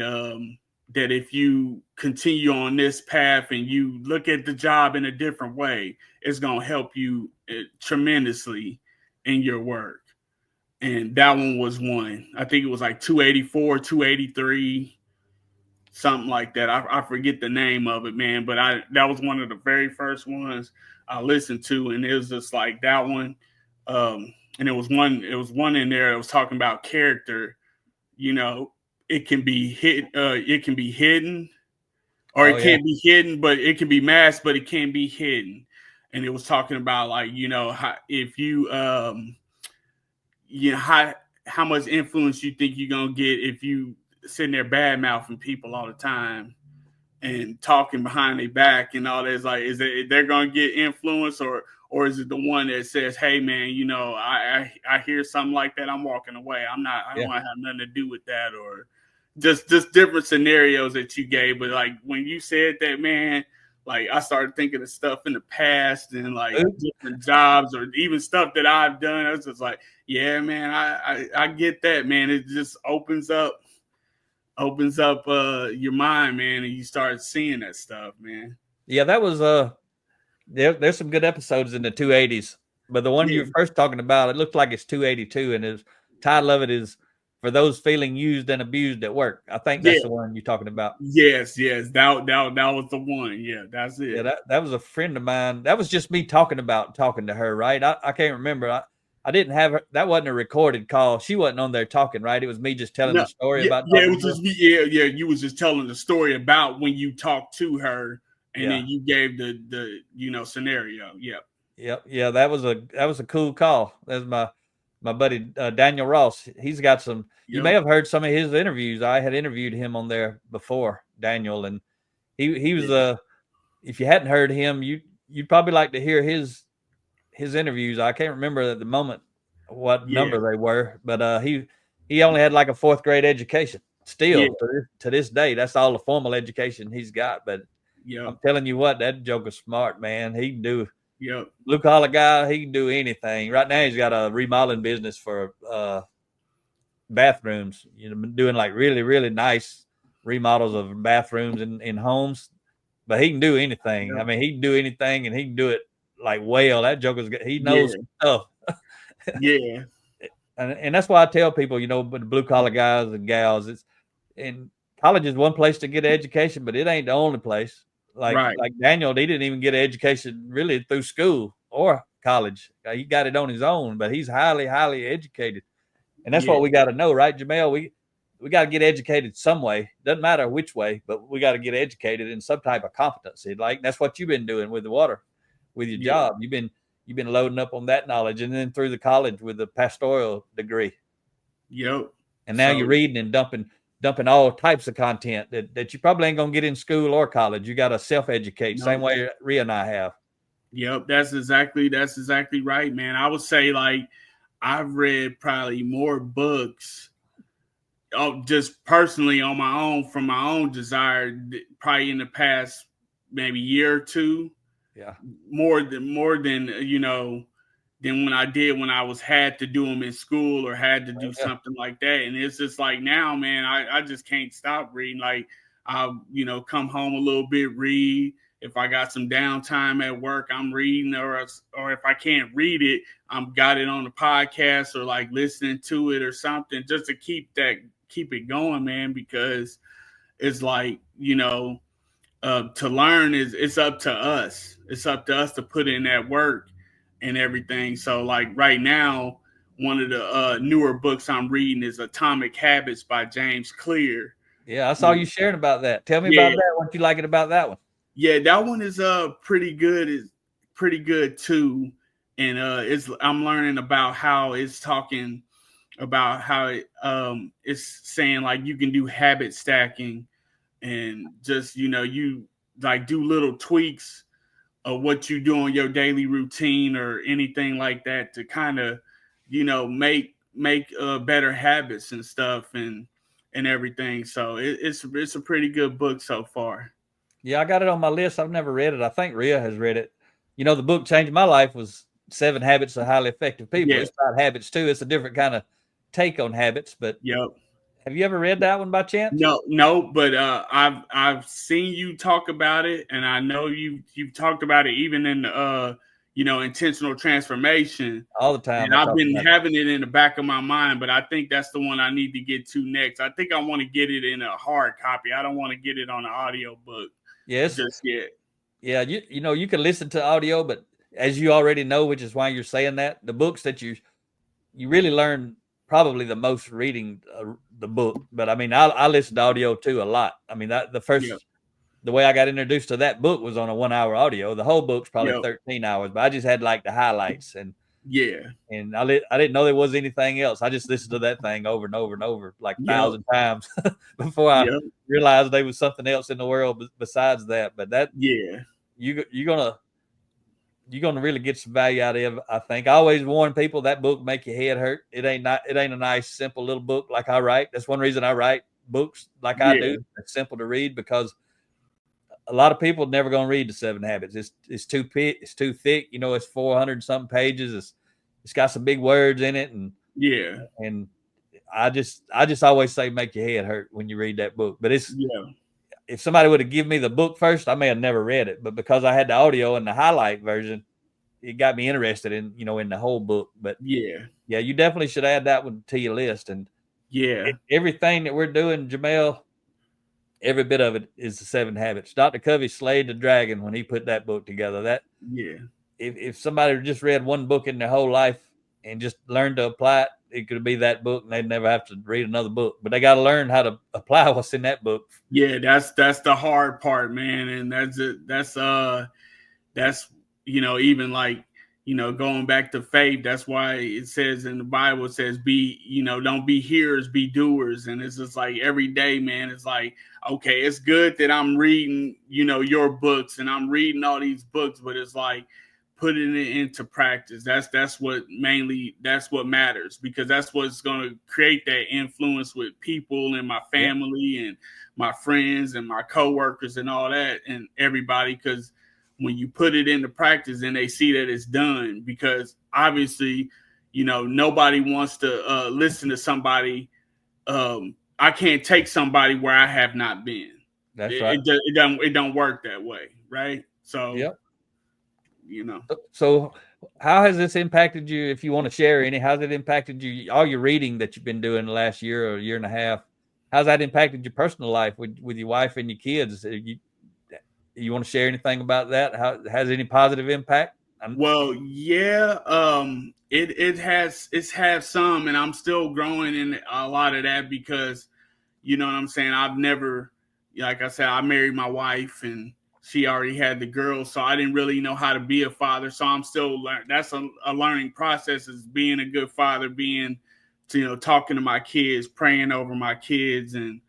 if you continue on this path and you look at the job in a different way, it's going to help you tremendously in your work. And that one was one. I think it was like 284, 283, something like that. I forget the name of it, man. But that was one of the very first ones I listened to. And it was just like that one. And it was one in there that was talking about character. It can be hidden, or it can't be hidden, but it can be masked, but it can't be hidden. And it was talking about like, how, if you, how much influence you think you're going to get if you sitting there bad mouthing people all the time and talking behind their back and all that. Is like, is it, they're going to get influence or is it the one that says, hey man, I hear something like that, I'm walking away. I don't want to have nothing to do with that, or just different scenarios that you gave. But like when you said that, man, like I started thinking of stuff in the past and like different jobs or even stuff that I've done. I was just like, yeah, man, I get that, man. It just opens up your mind, man, and you start seeing that stuff, man. Yeah, that was there's some good episodes in the 280s, but the one you were first talking about, it looked like it's 282, and the title of it is For Those Feeling Used and Abused at Work. I think that's the one you're talking about. Yes, that was the one. Yeah, that's it. Yeah, that was a friend of mine. That was just me talking to her, right? I can't remember. I didn't have her. That wasn't a recorded call. She wasn't on there talking, right? It was me just telling the story about. Yeah, it was just me. Yeah. You was just telling the story about when you talked to her, and then you gave the scenario. Yep. Yeah. That was a cool call. That's my buddy Daniel Ross. He's got some. You may have heard some of his interviews. I had interviewed him on there before, Daniel, and he was if you hadn't heard him, you'd probably like to hear his interviews. I can't remember at the moment what number they were, but he only had like a 4th grade education. Still to this day, that's all the formal education he's got. But I'm telling you what, that joker's smart, man. He can do. Blue collar guy, he can do anything. Right now, he's got a remodeling business for bathrooms. Doing like really, really nice remodels of bathrooms in homes. But he can do anything. I mean, he can do anything, and he can do it like well. That joker's he knows stuff. And that's why I tell people, but the blue collar guys and gals, and college is one place to get an education, but it ain't the only place. Like Daniel, he didn't even get an education really through school or college. He got it on his own, but he's highly, highly educated. And that's what we got to know, right, Jamel? We got to get educated some way. Doesn't matter which way, but we got to get educated in some type of competency. Like that's what you've been doing with the water, with your job. You've been loading up on that knowledge, and then through the college with the pastoral degree. And now you're reading and dumping all types of content that you probably ain't gonna get in school or college. You got to self-educate, same way Rhea and I have. That's exactly right, man. I would say like I've read probably more books, just personally on my own, from my own desire, probably in the past maybe year or two. More than than when I did when I had to do them in school or had to do something like that. And it's just like now, man, I just can't stop reading. Like I'll, come home a little bit, read. If I got some downtime at work, I'm reading, or if I can't read it, I'm got it on the podcast or like listening to it or something, just to keep it going, man, because it's like, to learn it's up to us. It's up to us to put in that work and everything. So like right now, one of the newer books I'm reading is Atomic Habits by James Clear. Yeah, I saw you sharing about that. Tell me about that. What you like it about that one? Yeah, that one is pretty good. It's pretty good too. And I'm learning about how it's talking about how it's saying like you can do habit stacking and just, you like do little tweaks of what you do on your daily routine or anything like that to kind of, make better habits and stuff and everything. So it's a pretty good book so far. Yeah, I got it on my list. I've never read it. I think Rhea has read it. The book changed my life was 7 Habits of Highly Effective People. Yeah. It's about habits too. It's a different kind of take on habits, but yep. Have you ever read that one by chance? No, but I've seen you talk about it, and I know you've talked about it even in the intentional transformation all the time. And I've been having it in the back of my mind, but I think that's the one I need to get to next. I think I want to get it in a hard copy. I don't want to get it on an audio book. Yes, just yet. Yeah, you can listen to audio, but as you already know, which is why you're saying that, the books that you really learn probably the most reading the book. But I mean, I listen to audio too a lot. I mean, the way I got introduced to that book was on a 1 hour audio. The whole book's probably 13 hours, but I just had like the highlights and I didn't know there was anything else. I just listened to that thing over and over and over like 1,000 times before I realized there was something else in the world besides that. But that you're gonna really get some value out of it. I think I always warn people that book make your head hurt. It ain't a nice simple little book like I write. That's one reason I write books like I do. It's simple to read because a lot of people never gonna read the 7 Habits. It's too thick. It's 400 something pages. It's got some big words in it, and I just always say make your head hurt when you read that book. But if somebody would have given me the book first, I may have never read it. But because I had the audio and the highlight version, it got me interested in the whole book. But you definitely should add that one to your list. And everything that we're doing, Jamel, every bit of it is the 7 Habits. Dr. Covey slayed the dragon when he put that book together. If somebody just read one book in their whole life and just learned to apply it, it could be that book and they'd never have to read another book. But they got to learn how to apply what's in that book. Yeah, that's the hard part, man. And that's even like, going back to faith, that's why it says in the Bible, it says don't be hearers, be doers. And it's just like every day, man, it's like, okay, it's good that I'm reading, your books and I'm reading all these books, but it's like putting it into practice. That's what matters, because that's what's going to create that influence with people and my family and my friends and my coworkers and all that and everybody. Because when you put it into practice and they see that it's done, because obviously, nobody wants to listen to somebody. I can't take somebody where I have not been. That's right. It don't work that way. Right. So, So how has this impacted you? If you want to share any, how's it impacted you? All your reading that you've been doing the last year or year and a half, how's that impacted your personal life with your wife and your kids? You want to share anything about that? How has any positive impact? Well, it has had some, and I'm still growing in a lot of that because, you know what I'm saying? I've never, like I said, I married my wife and she already had the girls, so I didn't really know how to be a father. So I'm still learning. That's a learning process, is being a good father, talking to my kids, praying over my kids, and,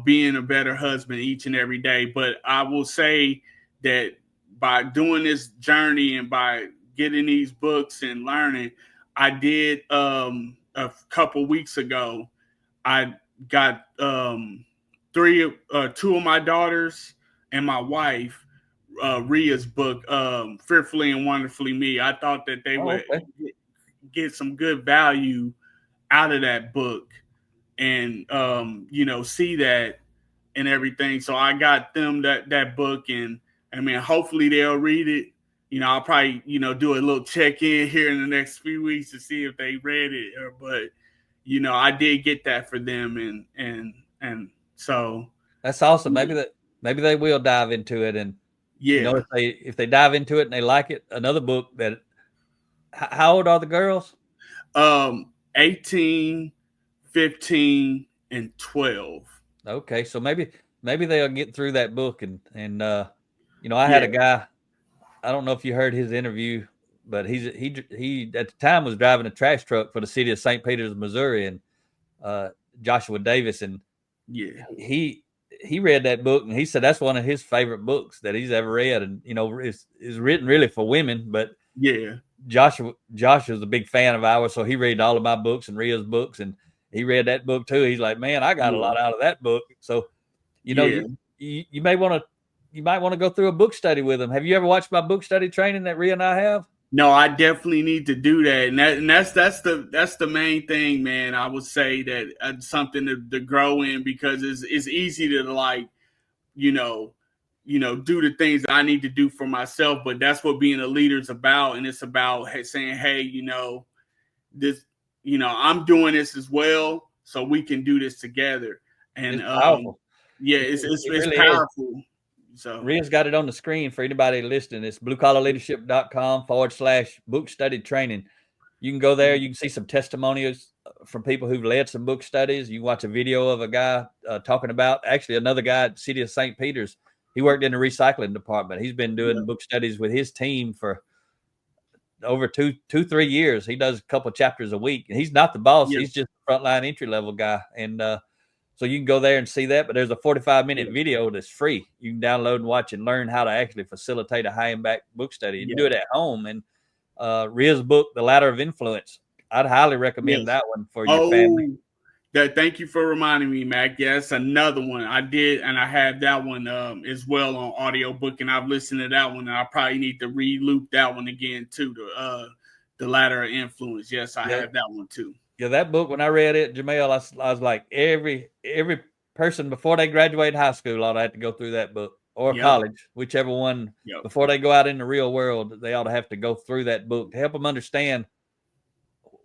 being a better husband each and every day. But I will say that by doing this journey and by getting these books and learning, I did a couple weeks ago, I got two of my daughters and my wife Rhea's book, Fearfully and Wonderfully Me. I thought that they would get some good value out of that book, and see that and everything. So I got them that book, and I mean, hopefully they'll read it. I'll probably do a little check in here in the next few weeks to see if they read it. But I did get that for them, and so that's awesome. Maybe they will dive into it, and if they dive into it and they like it. Another book that. How old are the girls? 18, 15, and 12. Okay, so maybe they'll get through that book, and I had a guy. I don't know if you heard his interview, but he at the time was driving a trash truck for the city of St. Peters, Missouri, and Joshua Davis, and he read that book, and he said that's one of his favorite books that he's ever read, and it's written really for women, but Joshua's a big fan of ours, so he read all of my books and Rhea's books, and he read that book too. He's like, man, I got a lot out of that book. So, you may want to go through a book study with them. Have you ever watched my book study training that Rhea and I have? No, I definitely need to do that, and that's the main thing, man. I would say that something to grow in, because it's easy to do the things that I need to do for myself, but that's what being a leader is about. And it's about saying, hey, this, I'm doing this as well, so we can do this together. And it's powerful. It's really powerful. Is. So Rhea's got it on the screen for anybody listening. It's bluecollarleadership.com/book study training. You can go there. You can see some testimonials from people who've led some book studies. You can watch a video of a guy talking about, actually another guy at the city of St. Peters. He worked in the recycling department. He's been doing book studies with his team for over 2-3 years. He does a couple chapters a week, and he's not the boss. He's just a frontline entry level guy. And so you can go there and see that, but there's a 45-minute video that's free. You can download and watch and learn how to actually facilitate a high impact book study. You can do it at home. And Rhea's book, The Ladder of Influence, I'd highly recommend that one for your family. Thank you for reminding me, Mac. Yes, another one I did, and I have that one as well on audiobook, and I've listened to that one, and I probably need to re-loop that one again too. The Ladder of Influence. Yes, I have that one too. Yeah, that book, when I read it, Jamel, I was like, every person before they graduate high school ought to have to go through that book, or college, whichever one. Before they go out in the real world, they ought to have to go through that book to help them understand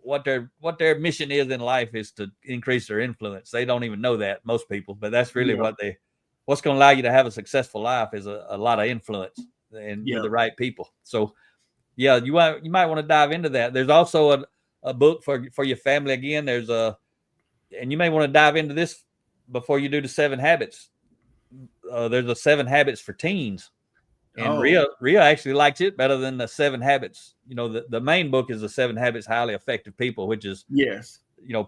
what their mission is in life, is to increase their influence. They don't even know that, most people, but that's really what's going to allow you to have a successful life is a lot of influence and with the right people. So you might want to dive into that. There's also a book for your family. Again, and you may want to dive into this before you do the 7 habits. There's a 7 habits for teens. And Rhea actually likes it better than the 7 habits. The main book is the 7 habits highly effective people, which is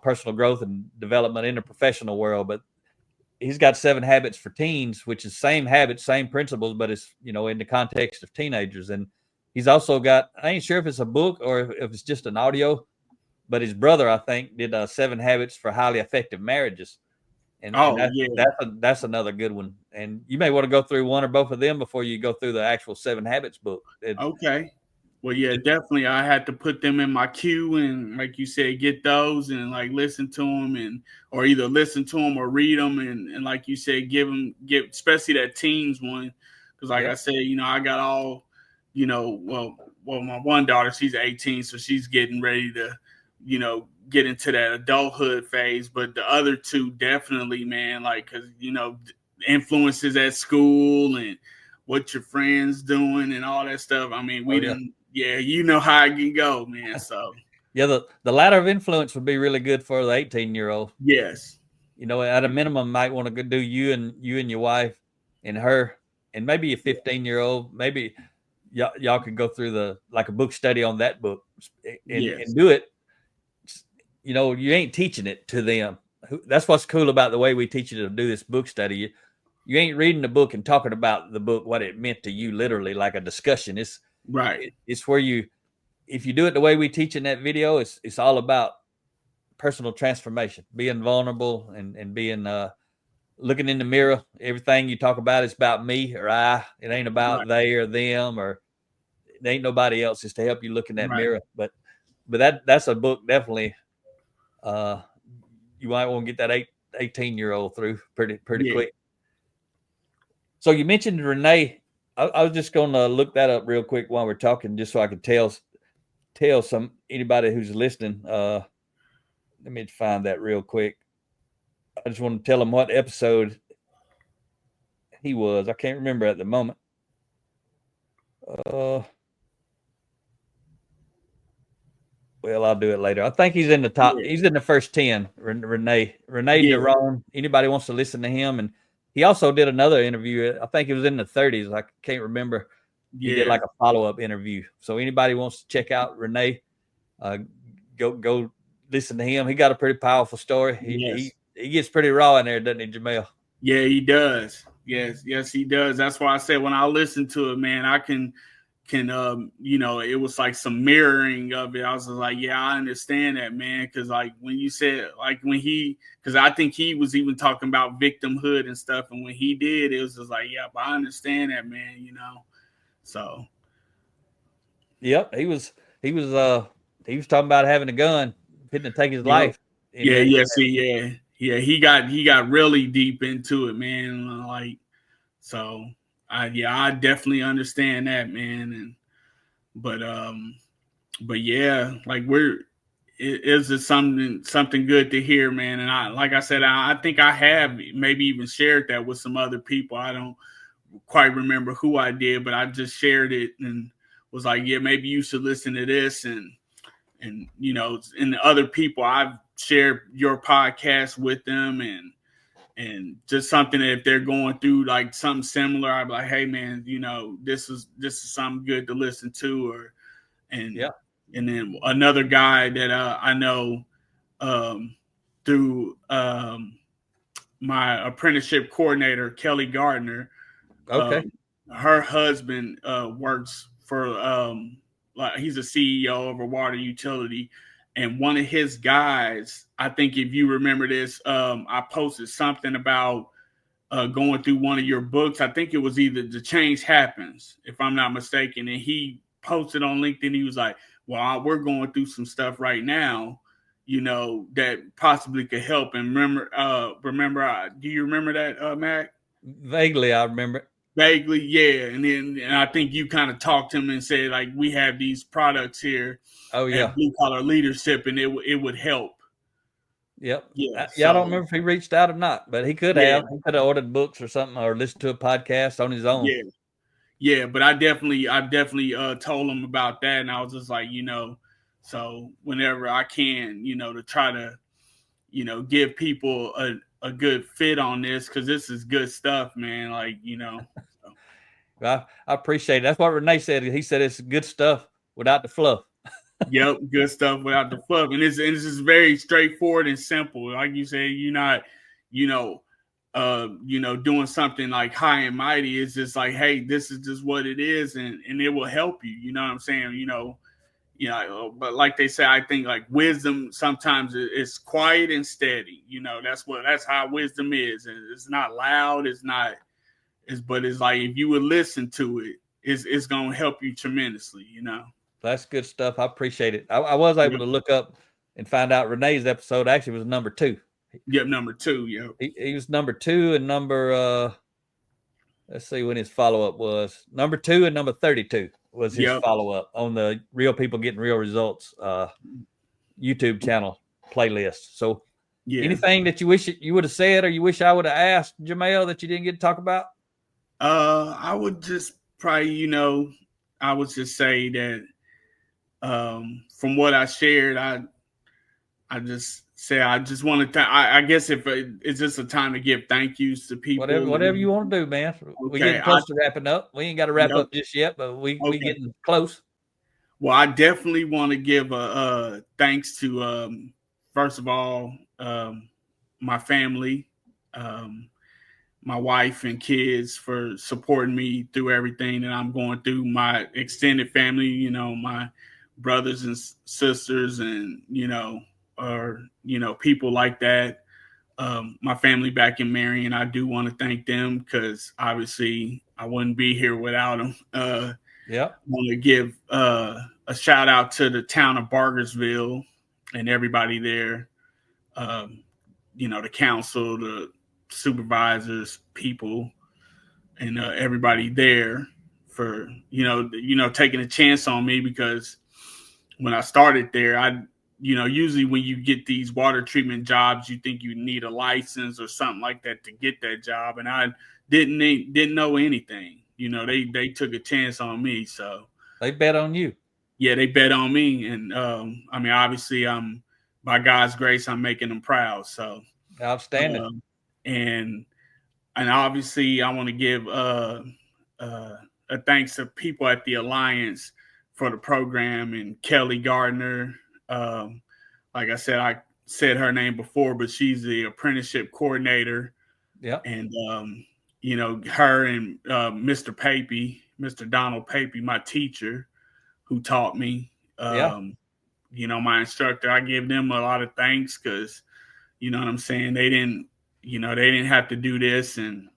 personal growth and development in the professional world. But he's got 7 habits for teens, which is same habits, same principles, but it's in the context of teenagers. And he's also got, I ain't sure if it's a book or if it's just an audio, but his brother, I think, did 7 habits for highly effective marriages. And that's another good one. And you may want to go through one or both of them before you go through the actual 7 habits book. Okay. Well, definitely. I had to put them in my queue and, like you said, get those and listen to them or either listen to them or read them. And like you said, give especially that teens one. Because I said, I got all, well, my one daughter, she's 18, so she's getting ready to, get into that adulthood phase. But the other 2 definitely, man, because influences at school and what your friends doing and all that stuff. I mean, you know how it can go, man. So the ladder of influence would be really good for the 18-year-old. Yes. At a minimum, might want to do you and your wife and her, and maybe a 15-year-old. Maybe y'all could go through a book study on that book and do it. You ain't teaching it to them. That's what's cool about the way we teach you to do this book study. You ain't reading the book and talking about the book, what it meant to you, literally like a discussion. It's right. It's where if you do it the way we teach in that video, it's all about personal transformation, being vulnerable and being looking in the mirror. Everything you talk about is about me or I. It ain't about they or them, or it ain't nobody else. It's to help you look in that mirror. But that's a book definitely. You might want to get that 18-year-old through pretty quick. So you mentioned Renee. I was just going to look that up real quick while we're talking, just so I could tell anybody who's listening. Let me find that real quick. I just want to tell them what episode he was. I can't remember at the moment. Well, I'll do it later. I think he's in the top. He's in the first 10. Renee Daron. Anybody wants to listen to him, and he also did another interview. I think it was in the 30s. I can't remember. He did like a follow-up interview. So anybody wants to check out Renee, go listen to him. He got a pretty powerful story. He gets pretty raw in there, doesn't he, Jamel? Yeah, he does. Yes, he does. That's why I said when I listen to it, man, I can it was like some mirroring of it. I was like, yeah, I understand that, man. Because like when you said, like because I think he was even talking about victimhood and stuff, and when he did, it was just like, yeah, but I understand that, man. So. Yep, he was talking about having a gun, fitting to take his life. Yeah. He got really deep into it, man. Like, so I definitely understand that, man. But yeah, like it's just something good to hear, man. And I think I have maybe even shared that with some other people. I don't quite remember who I did, but I just shared it and was like, yeah, maybe you should listen to this. And and the other people, I've shared your podcast with them, and just something that if they're going through like something similar, I'd be like, hey man, this is something good to listen to. And then another guy that I know through my apprenticeship coordinator, Kelly Gardner. Okay. Her husband works for he's a CEO of a water utility, and one of his guys, I think if you remember this, I posted something about going through one of your books. I think it was either The Change Happens, if I'm not mistaken, and he posted on LinkedIn. He was like, well, we're going through some stuff right now, that possibly could help. And remember, do you remember that, Mac? Vaguely, I remember it. Vaguely, yeah. And I think you kind of talked to him and said, like, we have these products here. Oh, yeah. Blue Collar Leadership, and it would help. Yep. Yeah. I don't remember if he reached out or not, but he could have. He could have ordered books or something, or listened to a podcast on his own. Yeah. But I definitely told him about that, and I was just like, so whenever I can, to try to, give people a good fit on this, because this is good stuff, man. Like, So. I appreciate it. That's what Renee said. He said it's good stuff without the fluff. Yep, good stuff without the fluff. And it's just very straightforward and simple. Like you say, you're not, doing something like high and mighty. It's just like, hey, this is just what it is, and it will help you. You know what I'm saying? But like they say, I think like wisdom sometimes is quiet and steady. That's how wisdom is. And it's not loud. But it's like, if you would listen to it, it's going to help you tremendously, That's good stuff. I appreciate it. I was able to look up and find out Renee's episode actually was number 2. Yep, number 2. Yep. He was number 2 and number let's see when his follow-up was. Number 2 and number 32 was his follow-up on the Real People Getting Real Results YouTube channel playlist. So anything that you wish you would have said, or you wish I would have asked, Jamel, that you didn't get to talk about? I would just probably, I would just say that from what I shared, I just say I just wanted to. I guess if it's just a time to give thank yous to people. Whatever you want to do, man. Okay, we're getting close to wrapping up. We ain't got to wrap up just yet, but we getting close. Well, I definitely want to give a thanks to first of all my family, my wife and kids for supporting me through everything that I'm going through. My extended family, my brothers and sisters, and or people like that. my family back in Marion. I do want to thank them because obviously I wouldn't be here without them. Yeah. I want to give a shout out to the town of Bargersville and everybody there. The council, the supervisors, people, and everybody there for taking a chance on me, because when I started there, usually when you get these water treatment jobs, you think you need a license or something like that to get that job, and I didn't know anything. They took a chance on me, so they bet on you. Yeah, they bet on me, and obviously, by God's grace, I'm making them proud. So outstanding. And obviously, I want to give a thanks to people at the Alliance for the program, and Kelly Gardner. Like I said her name before, but she's the apprenticeship coordinator. Yeah. And her and Mr. Donald Papey, my teacher, who taught me. My instructor, I give them a lot of thanks, because you know what I'm saying, they didn't have to do this, and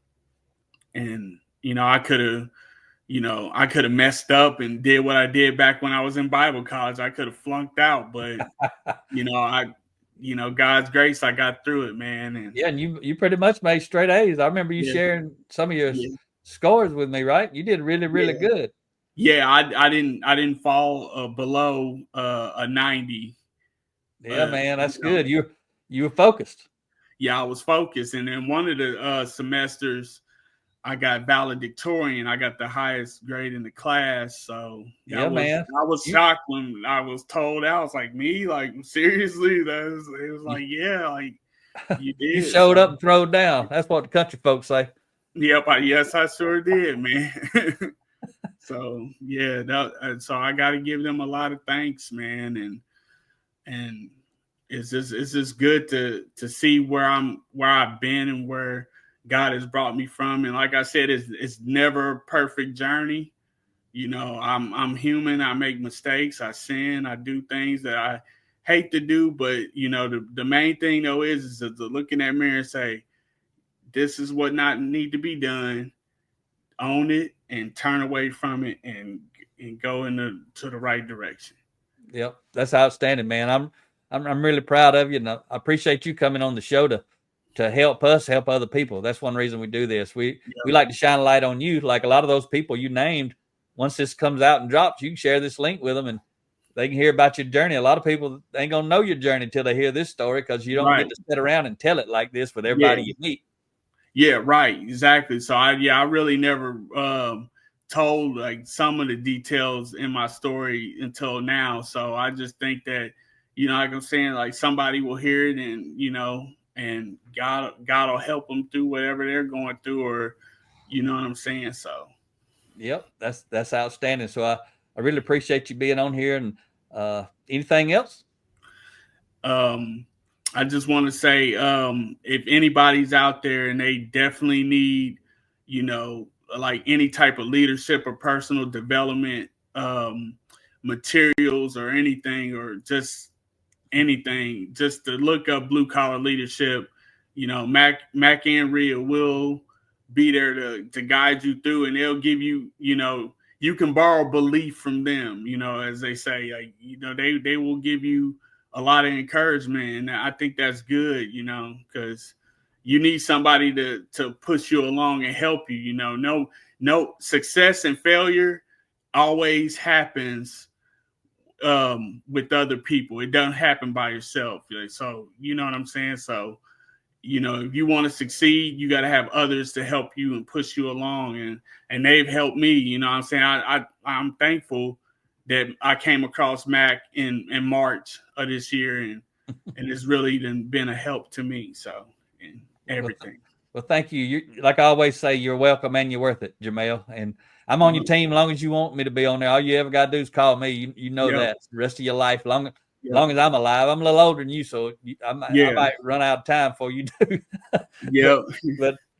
I could have messed up and did what I did back when I was in Bible college. I could have flunked out, but God's grace, I got through it, man. And you pretty much made straight A's. I remember you sharing some of your scores with me, right? You did really, really good. Yeah, I didn't fall below a 90. Yeah, man, that's good. You were focused. Yeah, I was focused, and then one of the semesters, I got valedictorian. I got the highest grade in the class. So man, I was shocked when I was told. I was like, me, like, seriously? It was like, yeah, like, you did. You showed up and throwed down. That's what the country folks say. Yep, yes, I sure did, man. So so I got to give them a lot of thanks, man, and it's just good to see where I've been and where God has brought me from. And like I said, it's never a perfect journey. I'm human. I make mistakes. I sin. I do things that I hate to do. But the main thing though is to look in that mirror and say, this is what not need to be done. Own it and turn away from it and go to the right direction. Yep, that's outstanding, man. I'm really proud of you, and I appreciate you coming on the show to help us help other people. That's one reason we do this. We like to shine a light on you, like a lot of those people you named. Once this comes out and drops, you can share this link with them, and they can hear about your journey. A lot of people ain't gonna know your journey until they hear this story, because you don't get to sit around and tell it like this with everybody you meet. Yeah, right, exactly. So I really never told like some of the details in my story until now. So I just think that, like I'm saying, like somebody will hear it, and God will help them through whatever they're going through, or you know what I'm saying. So yep, that's outstanding. So I really appreciate you being on here. And anything else? I just want to say, if anybody's out there and they definitely need, like any type of leadership or personal development materials or anything, or just anything, just to look up Blue Collar Leadership. Mac and Rhea will be there to guide you through, and they'll give you, you can borrow belief from them, as they say, like, they will give you a lot of encouragement. And I think that's good, because you need somebody to push you along and help you. No success and failure always happens with other people. It doesn't happen by yourself. So, you know what I'm saying? So, if you want to succeed, you got to have others to help you and push you along. And they've helped me. You know what I'm saying? I'm thankful that I came across Mac in March of this year, and it's really been a help to me. So, and everything. Well, thank you. You, like I always say, you're welcome and you're worth it, Jamel. And I'm on your team as long as you want me to be on there. All you ever got to do is call me. You know that the rest of your life, long as I'm alive. I'm a little older than you, so I might run out of time before you do. Yeah.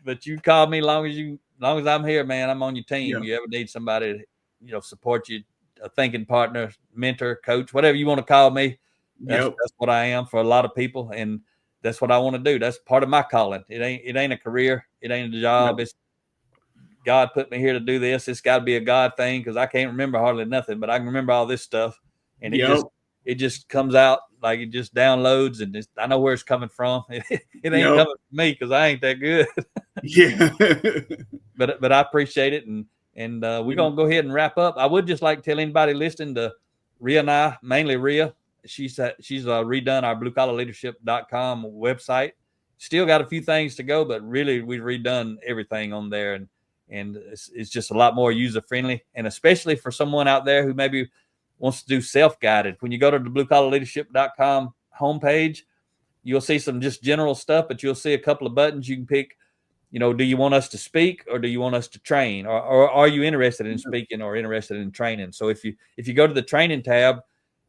but you call me long as I'm here, man. I'm on your team. You ever need somebody to support you, a thinking partner, mentor, coach, whatever you want to call me. That's what I am for a lot of people. And that's what I want to do. That's part of my calling. It ain't a career. It ain't a job. No. It's God put me here to do this. It's got to be a God thing, because I can't remember hardly nothing, but I can remember all this stuff, and it just comes out like it just downloads, and I know where it's coming from. It ain't coming from me, because I ain't that good. Yeah. But I appreciate it, and we're gonna go ahead and wrap up. I would just like to tell anybody listening to Rhea and I, mainly Rhea. She's redone our bluecollarleadership.com website. Still got a few things to go, but really we've redone everything on there, and it's just a lot more user friendly, and especially for someone out there who maybe wants to do self-guided. When you go to the bluecollarleadership.com homepage, you'll see some just general stuff, but you'll see a couple of buttons you can pick. Do you want us to speak, or do you want us to train, or are you interested in speaking or interested in training? So if you go to the training tab,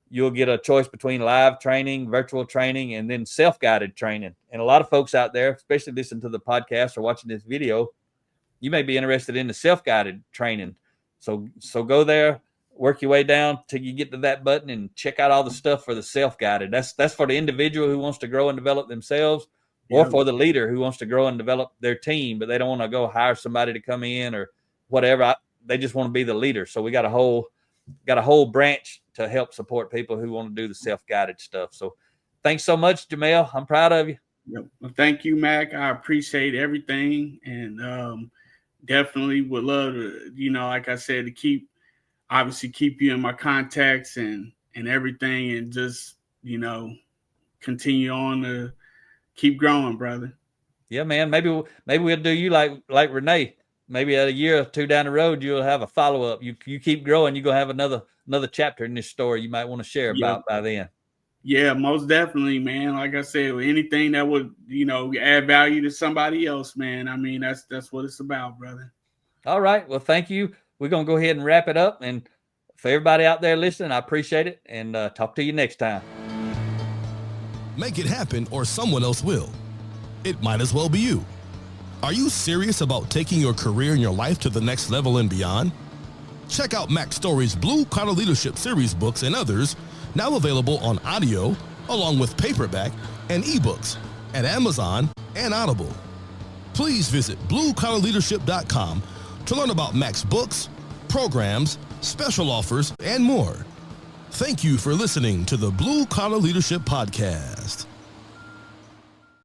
you'll get a choice between live training, virtual training, and then self-guided training. And a lot of folks out there, especially listening to the podcast or watching this video, you may be interested in the self-guided training. So go there, work your way down till you get to that button, and check out all the stuff for the self-guided. That's for the individual who wants to grow and develop themselves, or for the leader who wants to grow and develop their team, but they don't want to go hire somebody to come in or whatever. They just want to be the leader. So we got a whole branch to help support people who want to do the self-guided stuff. So thanks so much, Jamel. I'm proud of you. Yep. Well, thank you, Mac. I appreciate everything, and definitely would love to, like I said, to keep you in my contacts and everything, and just, continue on to keep growing, brother. Yeah, man. Maybe we'll do you like Renee. Maybe a year or two down the road, you'll have a follow-up. You keep growing, you're going to have another chapter in this story you might want to share about by then. Yeah, most definitely, man. Like I said, anything that would, add value to somebody else, man. I mean, that's what it's about, brother. All right. Well, thank you. We're going to go ahead and wrap it up. And for everybody out there listening, I appreciate it. And talk to you next time. Make it happen, or someone else will. It might as well be you. Are you serious about taking your career and your life to the next level and beyond? Check out Mac Story's Blue Collar Leadership series books and others, now available on audio, along with paperback and ebooks at Amazon and Audible. Please visit bluecollarleadership.com to learn about Mac's books, programs, special offers, and more. Thank you for listening to the Blue Collar Leadership Podcast.